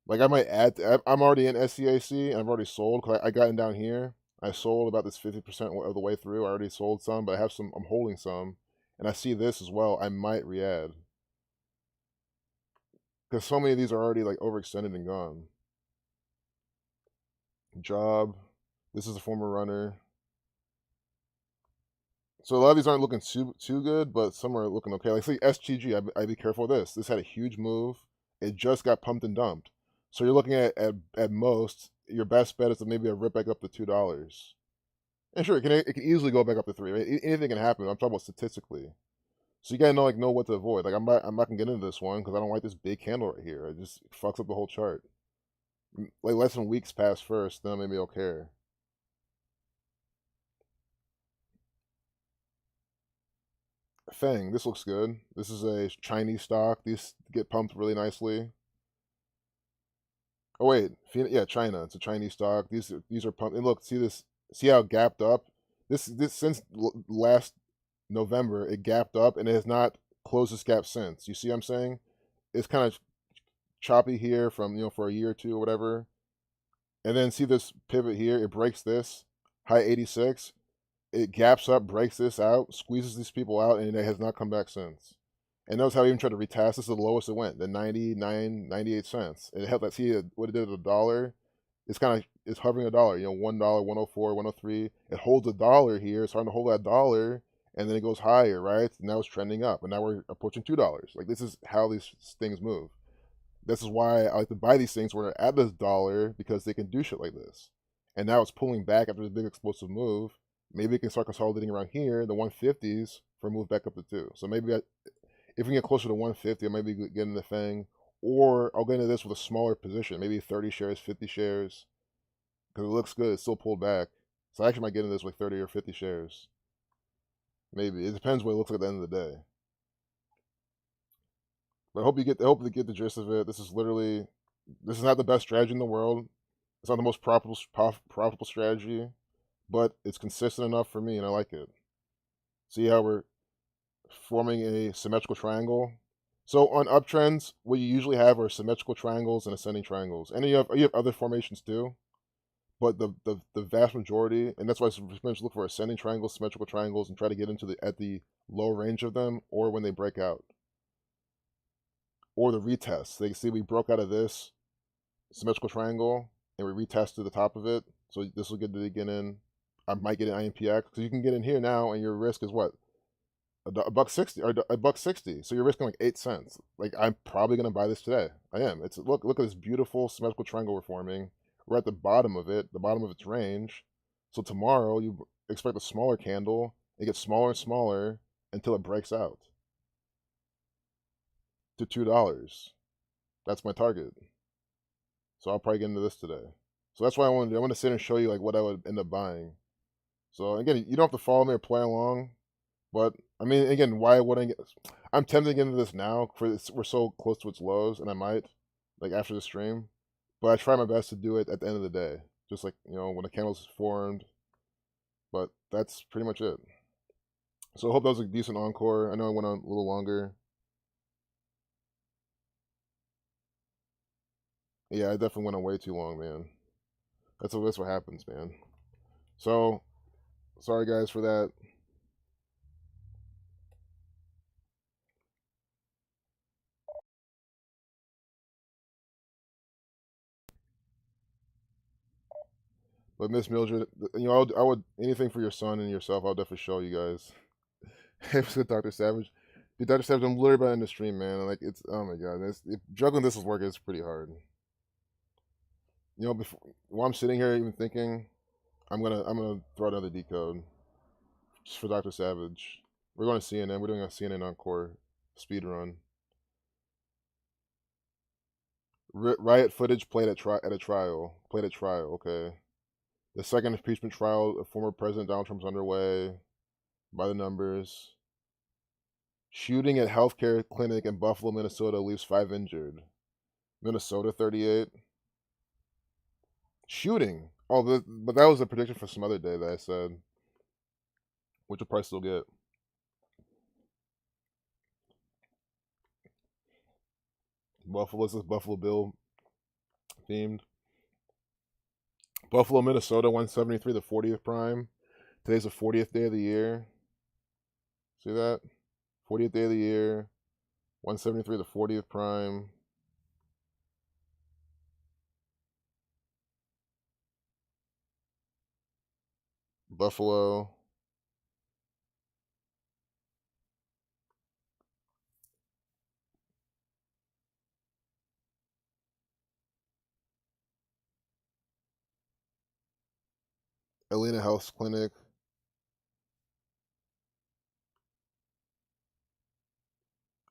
Like I might add. I'm already in SCAC and I've already sold because I got in down here. I sold about this 50% of the way through. I already sold some, but I have some. I'm holding some, and I see this as well. I might re-add because so many of these are already like overextended and gone. Job. This is a former runner. So a lot of these aren't looking too good, but some are looking okay. Like see STG, I'd be careful of this. This had a huge move. It just got pumped and dumped. So you're looking at most, your best bet is to maybe a rip back up to $2. And sure, it can easily go back up to 3. Right? Anything can happen. I'm talking about statistically. So you gotta know what to avoid. Like I'm not gonna get into this one because I don't like this big candle right here. It just fucks up the whole chart. Like less than weeks pass first, then maybe I'll care. Fang, this looks good. This is a Chinese stock. These get pumped really nicely. Oh wait, yeah, China. It's a Chinese stock. These are pumped. And look, see this? See how it gapped up? This since last November, it gapped up and it has not closed this gap since. You see what I'm saying? It's kind of choppy here from for a year or two or whatever. And then see this pivot here? It breaks this high 86. It gaps up, breaks this out, squeezes these people out, and it has not come back since. And notice how I even tried to retest. This is the lowest it went, the 99, 98 cents. And it held that. See what it did at $1. It's hovering $1. $1, 104, 103. It holds $1 here. It's starting to hold that $1, and then it goes higher, right? And now it's trending up, and now we're approaching $2. Like this is how these things move. This is why I like to buy these things when they're at this $1 because they can do shit like this. And now it's pulling back after this big explosive move. Maybe it can start consolidating around here, the 150s, for a move back up to 2. So maybe if we get closer to 150, I might be getting the Fang, or I'll get into this with a smaller position, maybe 30 shares, 50 shares, because it looks good. It's still pulled back. So I actually might get into this with 30 or 50 shares. Maybe. It depends what it looks like at the end of the day. But I hope you get the gist of it. This is not the best strategy in the world. It's not the most profitable strategy, but it's consistent enough for me, and I like it. See how we're forming a symmetrical triangle? So on uptrends, what you usually have are symmetrical triangles and ascending triangles. And you have other formations too, but the vast majority, and that's why I sometimes look for ascending triangles, symmetrical triangles, and try to get into at the low range of them, or when they break out. Or the retest. They see we broke out of this symmetrical triangle, and we retested the top of it, so this will get to get in. I might get an IMPX because you can get in here now, and your risk is what, $1.60 or $1.60. So you're risking like 8 cents. Like I'm probably gonna buy this today. I am. It's look at this beautiful symmetrical triangle we're forming. We're at the bottom of it, the bottom of its range. So tomorrow you expect a smaller candle. It gets smaller and smaller until it breaks out to $2. That's my target. So I'll probably get into this today. So that's why I want to sit and show you like what I would end up buying. So again, you don't have to follow me or play along, but I mean, again, why would I get? I'm tempted to get into this now we're so close to its lows, and I might like after the stream, but I try my best to do it at the end of the day, just like when the candle's formed. But that's pretty much it. So I hope that was a decent encore. I know I went on a little longer. Yeah, I definitely went on way too long, man. That's what happens, man. So, sorry guys for that. But Miss Mildred, I would anything for your son and yourself. I'll definitely show you guys. It was good, Dr. Savage. Dude, Dr. Savage, I'm literally about to end the stream, man. Like it's oh my god, if juggling this is working, it's pretty hard. While I'm sitting here even thinking, I'm gonna throw another decode just for Dr. Savage. We're going to CNN. We're doing a CNN encore speed run. Riot footage played at a trial. Played at trial. Okay. The second impeachment trial of former President Donald Trump's underway. By the numbers. Shooting at healthcare clinic in Buffalo, Minnesota leaves 5 injured. Minnesota 38. Shooting. Oh, but that was a prediction for some other day that I said. Which will probably still get. Buffalo, this is Buffalo Bill themed. Buffalo, Minnesota, 173, the 40th prime. Today's the 40th day of the year. See that? 40th day of the year. 173, the 40th prime. Buffalo. Atlanta Health Clinic.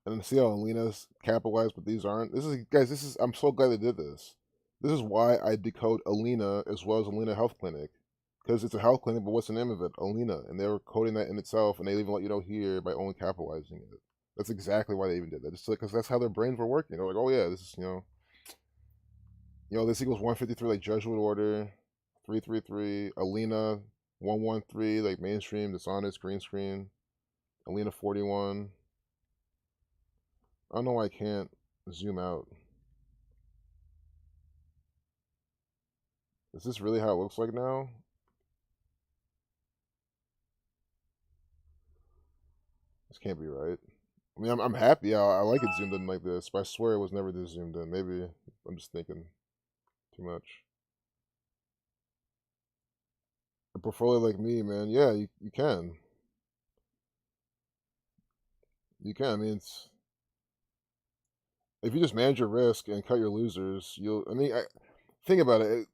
And then see how Alina's capitalized, but these aren't. This is, guys, this is, I'm so glad they did this. This is why I decode Alina as well as Alina Health Clinic. Because it's a health clinic, but what's the name of it? Alina. And they were coding that in itself, and they even let you know here by only capitalizing it. That's exactly why they even did that. Just because that's how their brains were working. They're like, oh yeah, this is, this equals 153, like Jesuit order, 333, Alina, 113, like mainstream, dishonest, green screen, Alina 41. I don't know why I can't zoom out. Is this really how it looks like now? This can't be right. I mean, I'm happy. I like it zoomed in like this, but I swear it was never this zoomed in. Maybe I'm just thinking too much. A portfolio like me, man, yeah, you can. You can. I mean, it's, if you just manage your risk and cut your losers, think about it.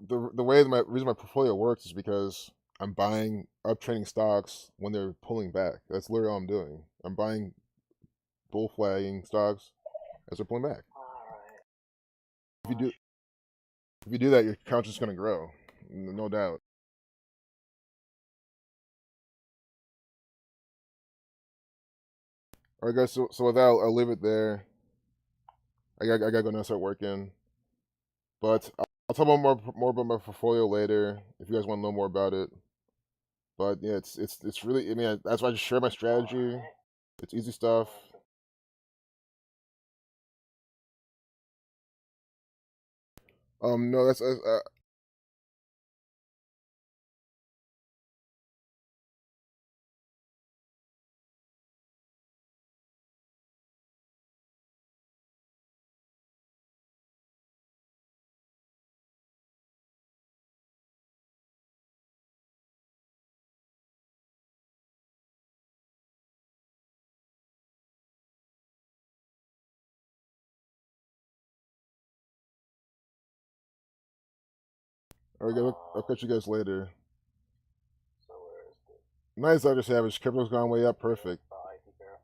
The reason my portfolio works is because I'm buying uptrending stocks when they're pulling back. That's literally all I'm doing. I'm buying bull flagging stocks as they're pulling back. If you do that, your account's just gonna grow, no doubt. All right, guys. So with that, I'll leave it there. I gotta go now, start working. But I'll talk about more about my portfolio later if you guys want to know more about it. But yeah, it's really, I mean, that's why I just share my strategy. It's easy stuff. No, that's all right, guys. I'll catch you guys later. Nice, Dr. Savage. Crypto's gone way up. Perfect.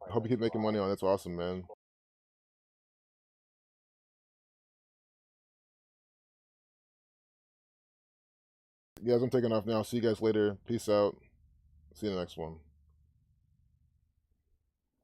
I hope you keep making money on it. That's awesome, man. Guys, I'm taking off now. See you guys later. Peace out. See you in the next one.